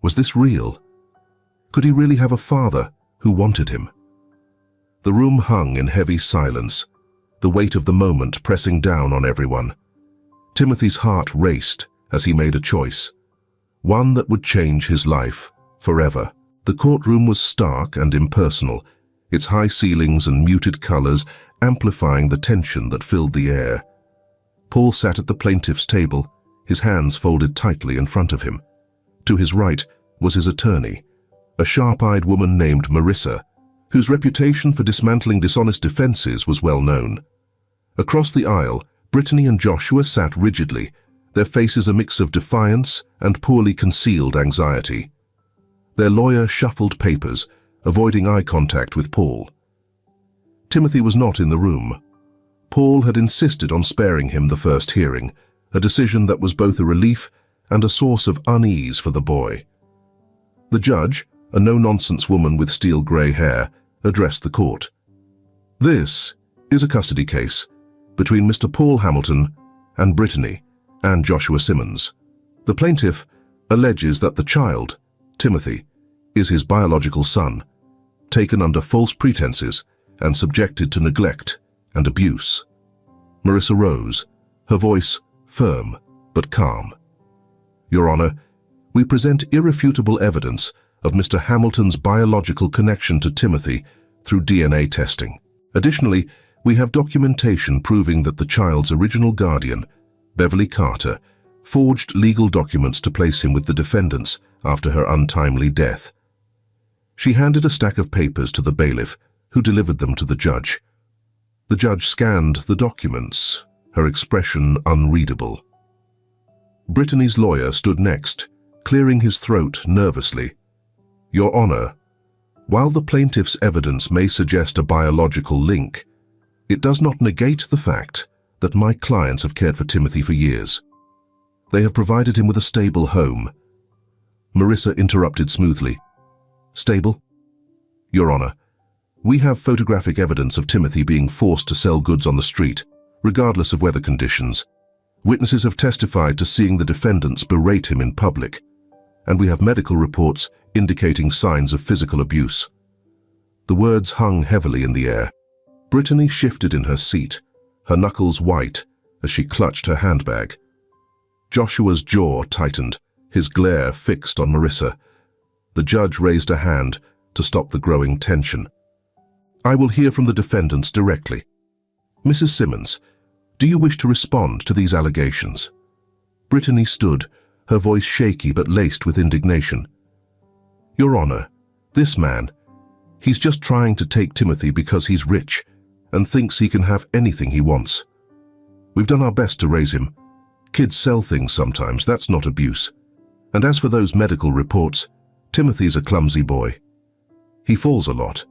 Was this real? Could he really have a father who wanted him? The room hung in heavy silence, the weight of the moment pressing down on everyone. Timothy's heart raced as he made a choice, one that would change his life forever. The courtroom was stark and impersonal, its high ceilings and muted colors amplifying the tension that filled the air. Paul sat at the plaintiff's table, his hands folded tightly in front of him. To his right was his attorney, a sharp-eyed woman named Marissa, whose reputation for dismantling dishonest defenses was well known. Across the aisle, Brittany and Joshua sat rigidly, their faces a mix of defiance and poorly concealed anxiety. Their lawyer shuffled papers, avoiding eye contact with Paul. Timothy was not in the room. Paul had insisted on sparing him the first hearing, a decision that was both a relief and a source of unease for the boy. The judge, a no-nonsense woman with steel-grey hair, addressed the court. "This is a custody case between Mr. Paul Hamilton and Brittany and Joshua Simmons. The plaintiff alleges that the child, Timothy, is his biological son, taken under false pretenses and subjected to neglect and abuse." Marissa rose, her voice firm but calm. "Your Honor, we present irrefutable evidence of Mr. Hamilton's biological connection to Timothy through DNA testing. Additionally, we have documentation proving that the child's original guardian, Beverly Carter, forged legal documents to place him with the defendants after her untimely death." She handed a stack of papers to the bailiff, who delivered them to the judge. The judge scanned the documents, her expression unreadable. Brittany's lawyer stood next, clearing his throat nervously. "Your Honor, while the plaintiff's evidence may suggest a biological link, it does not negate the fact that my clients have cared for Timothy for years. They have provided him with a stable home." Marissa interrupted smoothly. "Stable? Your Honor, we have photographic evidence of Timothy being forced to sell goods on the street, regardless of weather conditions. Witnesses have testified to seeing the defendants berate him in public, and we have medical reports indicating signs of physical abuse." The words hung heavily in the air. Brittany shifted in her seat, her knuckles white as she clutched her handbag. Joshua's jaw tightened, his glare fixed on Marissa. The judge raised a hand to stop the growing tension. "I will hear from the defendants directly. Mrs. Simmons, do you wish to respond to these allegations?" Brittany stood, her voice shaky but laced with indignation. "Your Honor, this man, he's just trying to take Timothy because he's rich and thinks he can have anything he wants. We've done our best to raise him. Kids sell things sometimes, that's not abuse. And as for those medical reports, Timothy's a clumsy boy. He falls a lot.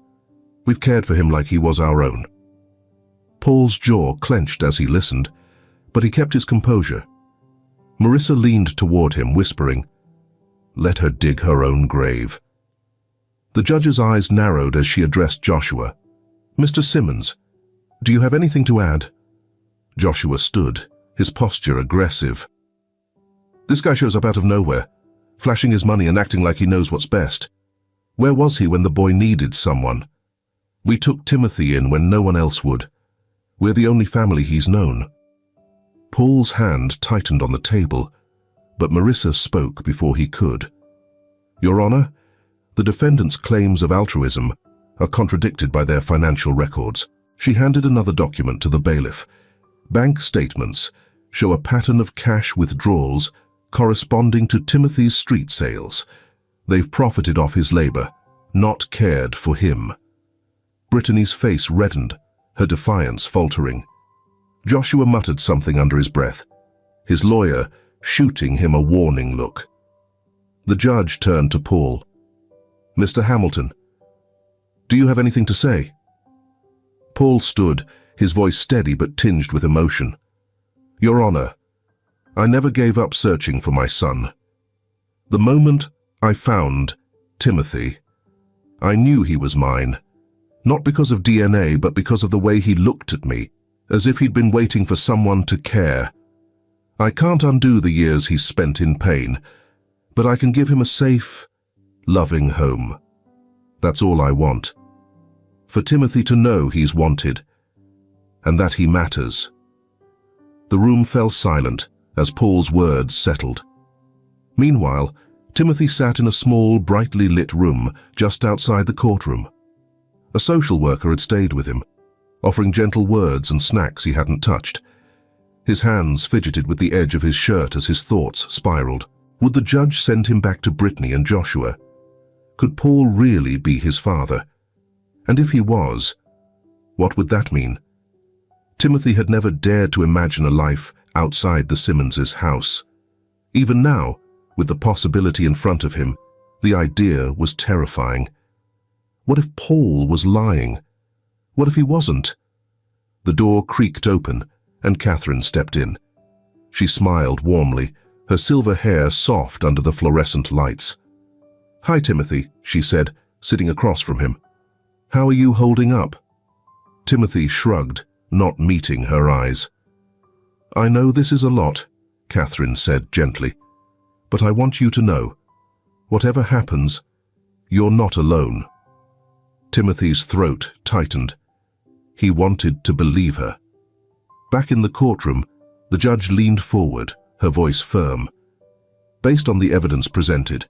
We've cared for him like he was our own." Paul's jaw clenched as he listened, but he kept his composure. Marissa leaned toward him, whispering, "Let her dig her own grave." The judge's eyes narrowed as she addressed Joshua. "Mr. Simmons, do you have anything to add?" Joshua stood, his posture aggressive. "This guy shows up out of nowhere, flashing his money and acting like he knows what's best. Where was he when the boy needed someone? We took Timothy in when no one else would. We're the only family he's known." Paul's hand tightened on the table, but Marissa spoke before he could. "Your Honor, the defendants' claims of altruism are contradicted by their financial records." She handed another document to the bailiff. Bank statements show a pattern of cash withdrawals corresponding to Timothy's street sales. They've profited off his labor, not cared for him. Brittany's face reddened, her defiance faltering. Joshua muttered something under his breath, his lawyer shooting him a warning look. The judge turned to Paul. "Mr. Hamilton, do you have anything to say?" Paul stood, his voice steady but tinged with emotion. "Your Honor, I never gave up searching for my son. The moment I found Timothy, I knew he was mine, not because of DNA, but because of the way he looked at me, as if he'd been waiting for someone to care. I can't undo the years he's spent in pain, but I can give him a safe, loving home. That's all I want. For Timothy to know he's wanted, and that he matters." The room fell silent as Paul's words settled. Meanwhile, Timothy sat in a small, brightly lit room just outside the courtroom. A social worker had stayed with him, offering gentle words and snacks he hadn't touched. His hands fidgeted with the edge of his shirt as his thoughts spiraled. Would the judge send him back to Brittany and Joshua? Could Paul really be his father? And if he was, what would that mean? Timothy had never dared to imagine a life outside the Simmonses' house. Even now, with the possibility in front of him, the idea was terrifying. What if Paul was lying? What if he wasn't? The door creaked open, and Catherine stepped in. She smiled warmly, her silver hair soft under the fluorescent lights. "Hi, Timothy," she said, sitting across from him. "How are you holding up?" Timothy shrugged, not meeting her eyes. "I know this is a lot," Catherine said gently, "but I want you to know, whatever happens, you're not alone." Timothy's throat tightened. He wanted to believe her. Back in the courtroom, the judge leaned forward, her voice firm. "Based on the evidence presented,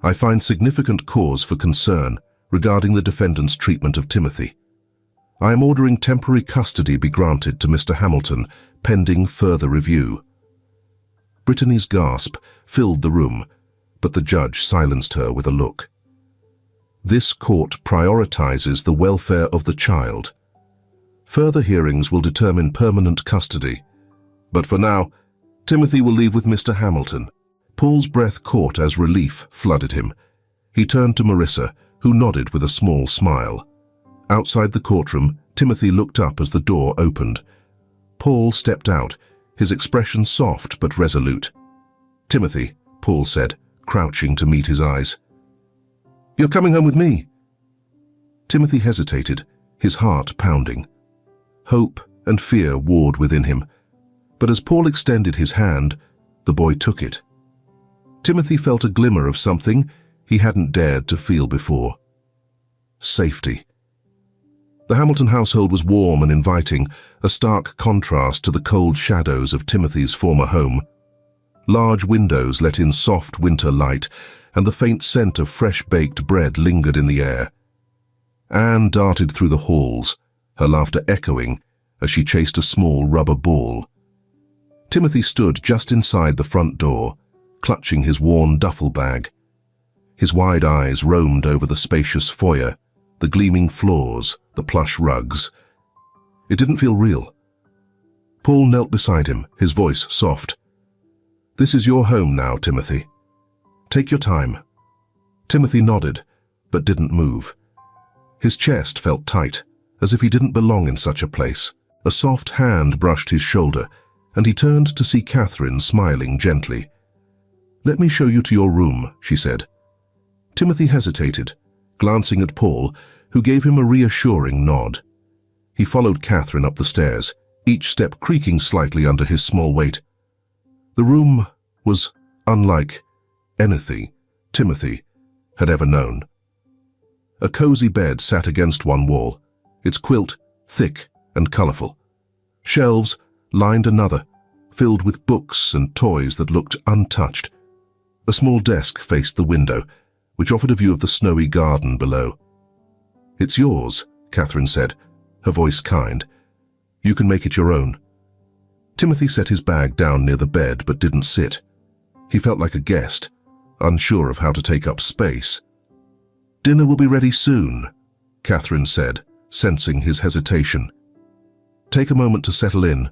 I find significant cause for concern regarding the defendant's treatment of Timothy. I am ordering temporary custody be granted to Mr. Hamilton, pending further review." Brittany's gasp filled the room, but the judge silenced her with a look. "This court prioritizes the welfare of the child. Further hearings will determine permanent custody. But for now, Timothy will leave with Mr. Hamilton." Paul's breath caught as relief flooded him. He turned to Marissa, who nodded with a small smile. Outside the courtroom, Timothy looked up as the door opened. Paul stepped out, his expression soft but resolute. "Timothy," Paul said, crouching to meet his eyes. "You're coming home with me." Timothy hesitated, his heart pounding. Hope and fear warred within him, but as Paul extended his hand, the boy took it. Timothy felt a glimmer of something he hadn't dared to feel before. Safety. The Hamilton household was warm and inviting, a stark contrast to the cold shadows of Timothy's former home. Large windows let in soft winter light, and the faint scent of fresh-baked bread lingered in the air. Anne darted through the halls, her laughter echoing as she chased a small rubber ball. Timothy stood just inside the front door, clutching his worn duffel bag. His wide eyes roamed over the spacious foyer, the gleaming floors, the plush rugs. It didn't feel real. Paul knelt beside him, his voice soft. "This is your home now, Timothy. Take your time." Timothy nodded, but didn't move. His chest felt tight, as if he didn't belong in such a place. A soft hand brushed his shoulder, and he turned to see Catherine smiling gently. "Let me show you to your room," she said. Timothy hesitated, glancing at Paul, who gave him a reassuring nod. He followed Catherine up the stairs, each step creaking slightly under his small weight. The room was unlike anything Timothy had ever known. A cozy bed sat against one wall, its quilt thick and colorful. Shelves lined another, filled with books and toys that looked untouched. A small desk faced the window, which offered a view of the snowy garden below. "It's yours," Catherine said, her voice kind. "You can make it your own." Timothy set his bag down near the bed but didn't sit. He felt like a guest, unsure of how to take up space. "Dinner will be ready soon," Catherine said, sensing his hesitation. "Take a moment to settle in."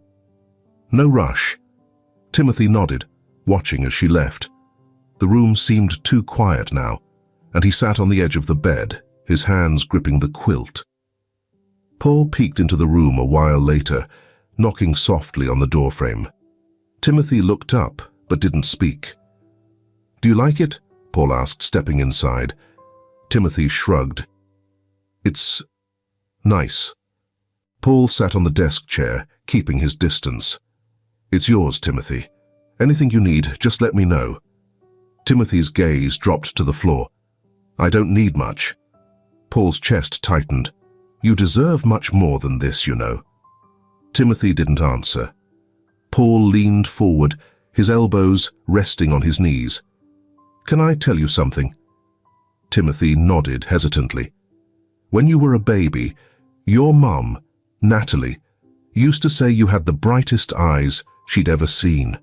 "No rush." Timothy nodded, watching as she left. The room seemed too quiet now, and he sat on the edge of the bed, his hands gripping the quilt. Paul peeked into the room a while later, knocking softly on the doorframe. Timothy looked up, but didn't speak. "Do you like it?" Paul asked, stepping inside. Timothy shrugged. "It's nice." Paul sat on the desk chair, keeping his distance. "It's yours, Timothy. Anything you need, just let me know." Timothy's gaze dropped to the floor. "I don't need much." Paul's chest tightened. "You deserve much more than this, you know." Timothy didn't answer. Paul leaned forward, his elbows resting on his knees. "Can I tell you something?" Timothy nodded hesitantly. "When you were a baby, your mum, Natalie, used to say you had the brightest eyes she'd ever seen.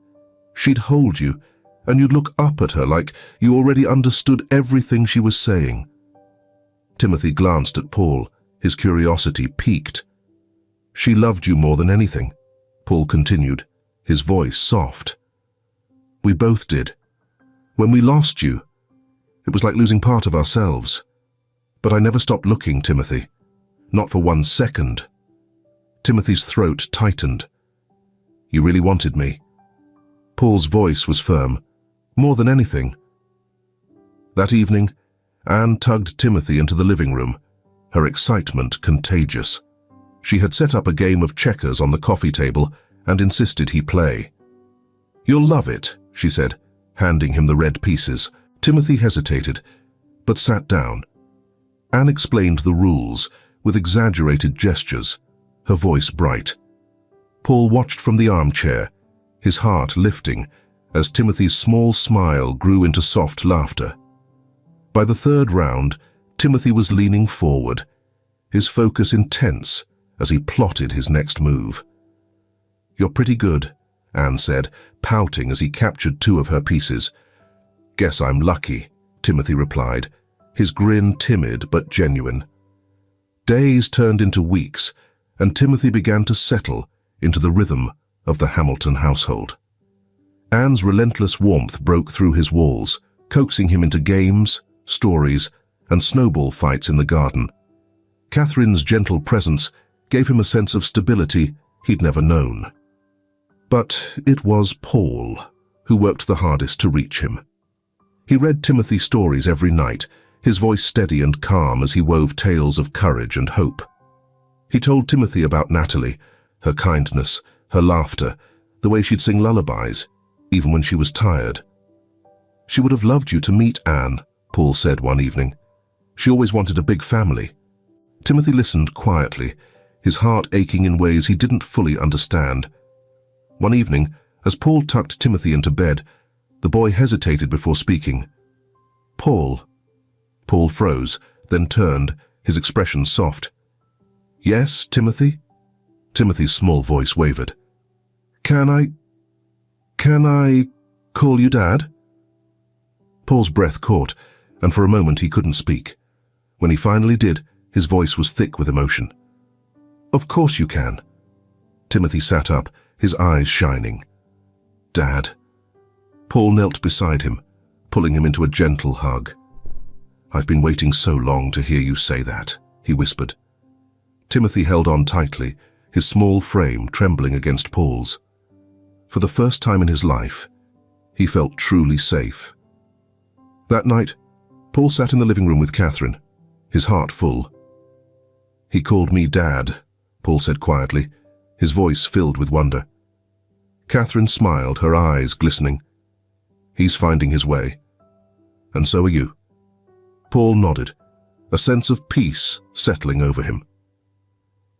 She'd hold you, and you'd look up at her like you already understood everything she was saying." Timothy glanced at Paul, his curiosity piqued. "She loved you more than anything," Paul continued, his voice soft. "We both did. When we lost you, it was like losing part of ourselves. But I never stopped looking, Timothy. Not for 1 second." Timothy's throat tightened. "You really wanted me?" Paul's voice was firm. "More than anything." That evening, Anne tugged Timothy into the living room, her excitement contagious. She had set up a game of checkers on the coffee table and insisted he play. "You'll love it," she said, handing him the red pieces. Timothy hesitated, but sat down. Anne explained the rules with exaggerated gestures, her voice bright. Paul watched from the armchair, his heart lifting as Timothy's small smile grew into soft laughter. By the third round, Timothy was leaning forward, his focus intense as he plotted his next move. "You're pretty good," Anne said, pouting as he captured 2 of her pieces. "Guess I'm lucky," Timothy replied, his grin timid but genuine. Days turned into weeks, and Timothy began to settle into the rhythm of the Hamilton household. Anne's relentless warmth broke through his walls, coaxing him into games, stories, and snowball fights in the garden. Catherine's gentle presence gave him a sense of stability he'd never known. But it was Paul who worked the hardest to reach him. He read Timothy stories every night, his voice steady and calm as he wove tales of courage and hope. He told Timothy about Natalie, her kindness, her laughter, the way she'd sing lullabies, even when she was tired. "She would have loved you to meet Anne," Paul said one evening. "She always wanted a big family." Timothy listened quietly, his heart aching in ways he didn't fully understand. One evening, as Paul tucked Timothy into bed, the boy hesitated before speaking. "Paul." Paul froze, then turned, his expression soft. "Yes, Timothy?" Timothy's small voice wavered. Can I call you Dad?" Paul's breath caught, and for a moment he couldn't speak. When he finally did, his voice was thick with emotion. "Of course you can." Timothy sat up, his eyes shining. "Dad." Paul knelt beside him, pulling him into a gentle hug. "I've been waiting so long to hear you say that," he whispered. Timothy held on tightly, his small frame trembling against Paul's. For the first time in his life, he felt truly safe. That night, Paul sat in the living room with Catherine, his heart full. "He called me Dad," Paul said quietly, his voice filled with wonder. Catherine smiled, her eyes glistening. "He's finding his way. And so are you." Paul nodded, a sense of peace settling over him.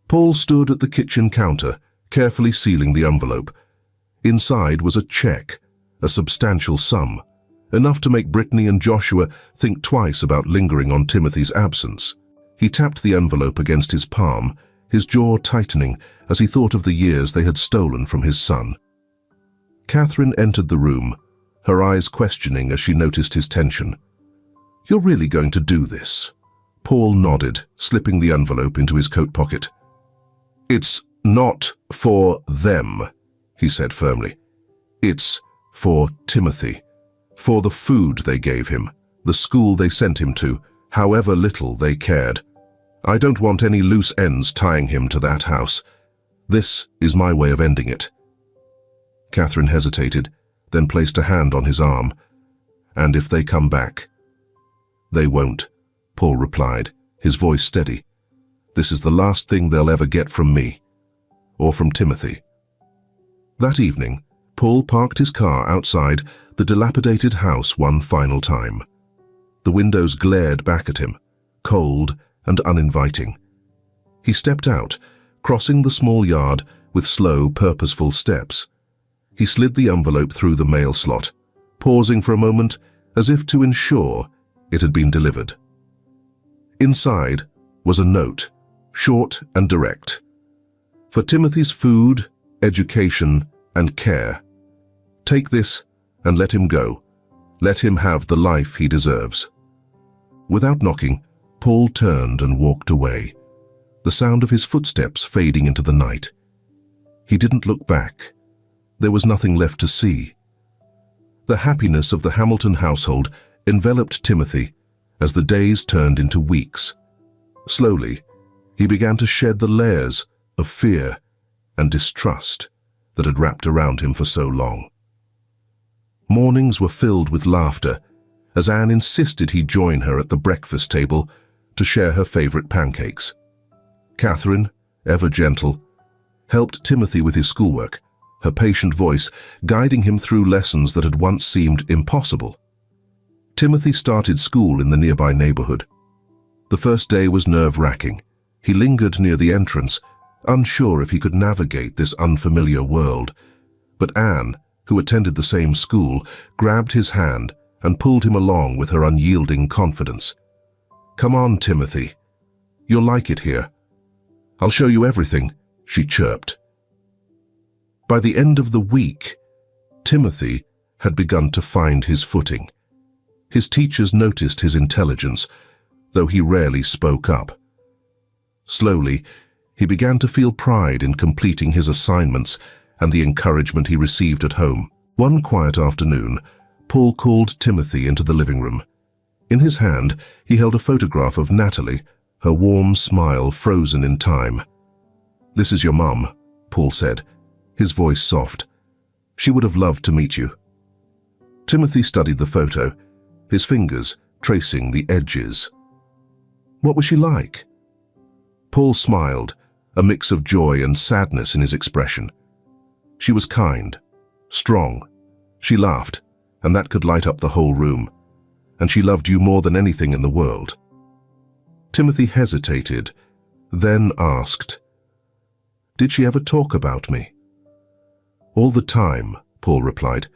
Paul stood at the kitchen counter, carefully sealing the envelope. Inside was a check, a substantial sum, enough to make Brittany and Joshua think twice about lingering on Timothy's absence. He tapped the envelope against his palm, his jaw tightening as he thought of the years they had stolen from his son. Catherine entered the room, her eyes questioning as she noticed his tension. "You're really going to do this?" Paul nodded, slipping the envelope into his coat pocket. "It's not for them," he said firmly. "It's for Timothy. For the food they gave him, the school they sent him to, however little they cared. I don't want any loose ends tying him to that house. This is my way of ending it. Catherine hesitated, then placed a hand on his arm. And if they come back? They won't, Paul replied, his voice steady. This is the last thing they'll ever get from me, or from Timothy. That evening, Paul parked his car outside the dilapidated house one final time. The windows glared back at him, cold and uninviting. He stepped out, crossing the small yard with slow, purposeful steps. He slid the envelope through the mail slot, pausing for a moment as if to ensure it had been delivered. Inside was a note, short and direct. For Timothy's food, education, and care. Take this and let him go. Let him have the life he deserves. Without knocking, Paul turned and walked away, the sound of his footsteps fading into the night. He didn't look back. There was nothing left to see. The happiness of the Hamilton household enveloped Timothy as the days turned into weeks. Slowly, he began to shed the layers of fear and distrust that had wrapped around him for so long. Mornings were filled with laughter as Anne insisted he join her at the breakfast table to share her favorite pancakes. Catherine, ever gentle, helped Timothy with his schoolwork, her patient voice guiding him through lessons that had once seemed impossible. Timothy started school in the nearby neighborhood. The first day was nerve-wracking. He lingered near the entrance, unsure if he could navigate this unfamiliar world. But Anne, who attended the same school, grabbed his hand and pulled him along with her unyielding confidence. "Come on, Timothy. You'll like it here. I'll show you everything," she chirped. By the end of the week, Timothy had begun to find his footing. His teachers noticed his intelligence, though he rarely spoke up. Slowly, he began to feel pride in completing his assignments and the encouragement he received at home. One quiet afternoon, Paul called Timothy into the living room. In his hand, he held a photograph of Natalie, her warm smile frozen in time. "This is your mum," Paul said, his voice soft. "She would have loved to meet you." Timothy studied the photo, his fingers tracing the edges. "What was she like?" Paul smiled, a mix of joy and sadness in his expression. "She was kind, strong. She laughed, and that could light up the whole room. And she loved you more than anything in the world." Timothy hesitated, then asked, "Did she ever talk about me?" "All the time," Paul replied.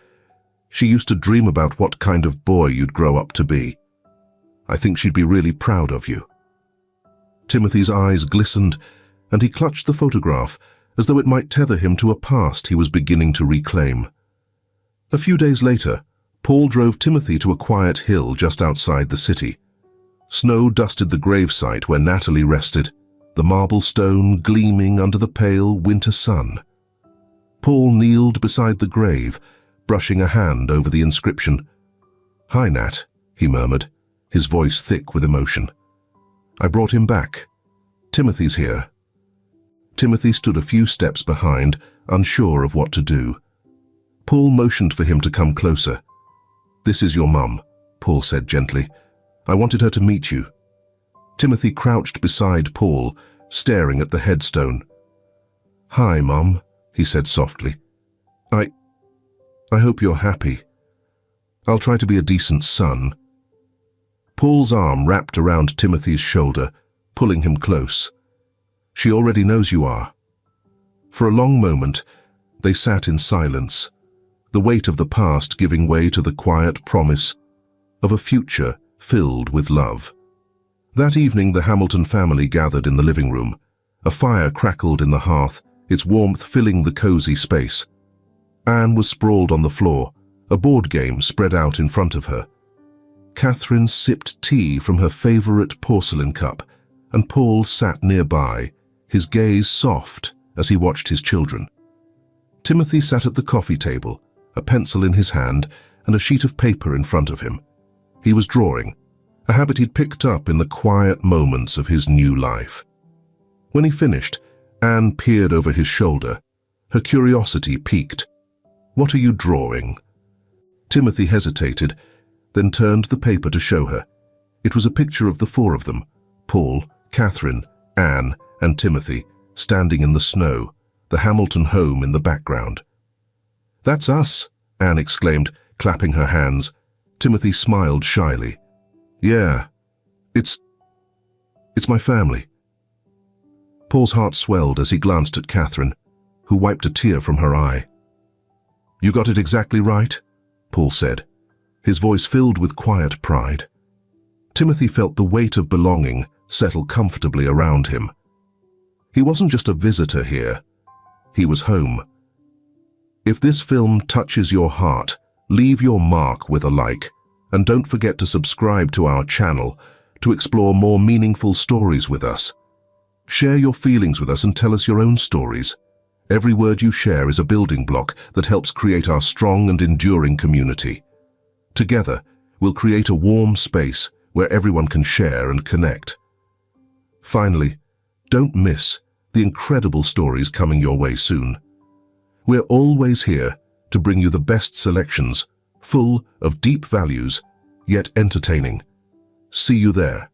"She used to dream about what kind of boy you'd grow up to be. I think she'd be really proud of you." Timothy's eyes glistened, and he clutched the photograph as though it might tether him to a past he was beginning to reclaim. A few days later, Paul drove Timothy to a quiet hill just outside the city. Snow dusted the gravesite where Natalie rested, the marble stone gleaming under the pale winter sun. Paul kneeled beside the grave, brushing a hand over the inscription. "Hi, Nat," he murmured, his voice thick with emotion. "I brought him back. Timothy's here." Timothy stood a few steps behind, unsure of what to do. Paul motioned for him to come closer. "This is your mum," Paul said gently. "I wanted her to meet you." Timothy crouched beside Paul, staring at the headstone. "Hi, Mum," he said softly. I hope you're happy. I'll try to be a decent son." Paul's arm wrapped around Timothy's shoulder, pulling him close. "She already knows you are." For a long moment, they sat in silence, the weight of the past giving way to the quiet promise of a future filled with love. That evening, the Hamilton family gathered in the living room. A fire crackled in the hearth, its warmth filling the cozy space. Anne was sprawled on the floor, a board game spread out in front of her. Catherine sipped tea from her favorite porcelain cup, and Paul sat nearby, his gaze soft as he watched his children. Timothy sat at the coffee table, a pencil in his hand and a sheet of paper in front of him. He was drawing, a habit he'd picked up in the quiet moments of his new life. When he finished, Anne peered over his shoulder. Her curiosity piqued. "What are you drawing?" Timothy hesitated, then turned the paper to show her. It was a picture of the four of them, Paul, Catherine, Anne, and Timothy, standing in the snow, the Hamilton home in the background. "That's us," Anne exclaimed, clapping her hands. Timothy smiled shyly. "Yeah, it's my family." Paul's heart swelled as he glanced at Catherine, who wiped a tear from her eye. "You got it exactly right," Paul said, his voice filled with quiet pride. Timothy felt the weight of belonging settle comfortably around him. He wasn't just a visitor here. He was home. If this film touches your heart, leave your mark with a like, and don't forget to subscribe to our channel to explore more meaningful stories with us. Share your feelings with us and tell us your own stories. Every word you share is a building block that helps create our strong and enduring community. Together, we'll create a warm space where everyone can share and connect. Finally, don't miss the incredible stories coming your way soon. We're always here to bring you the best selections, full of deep values, yet entertaining. See you there.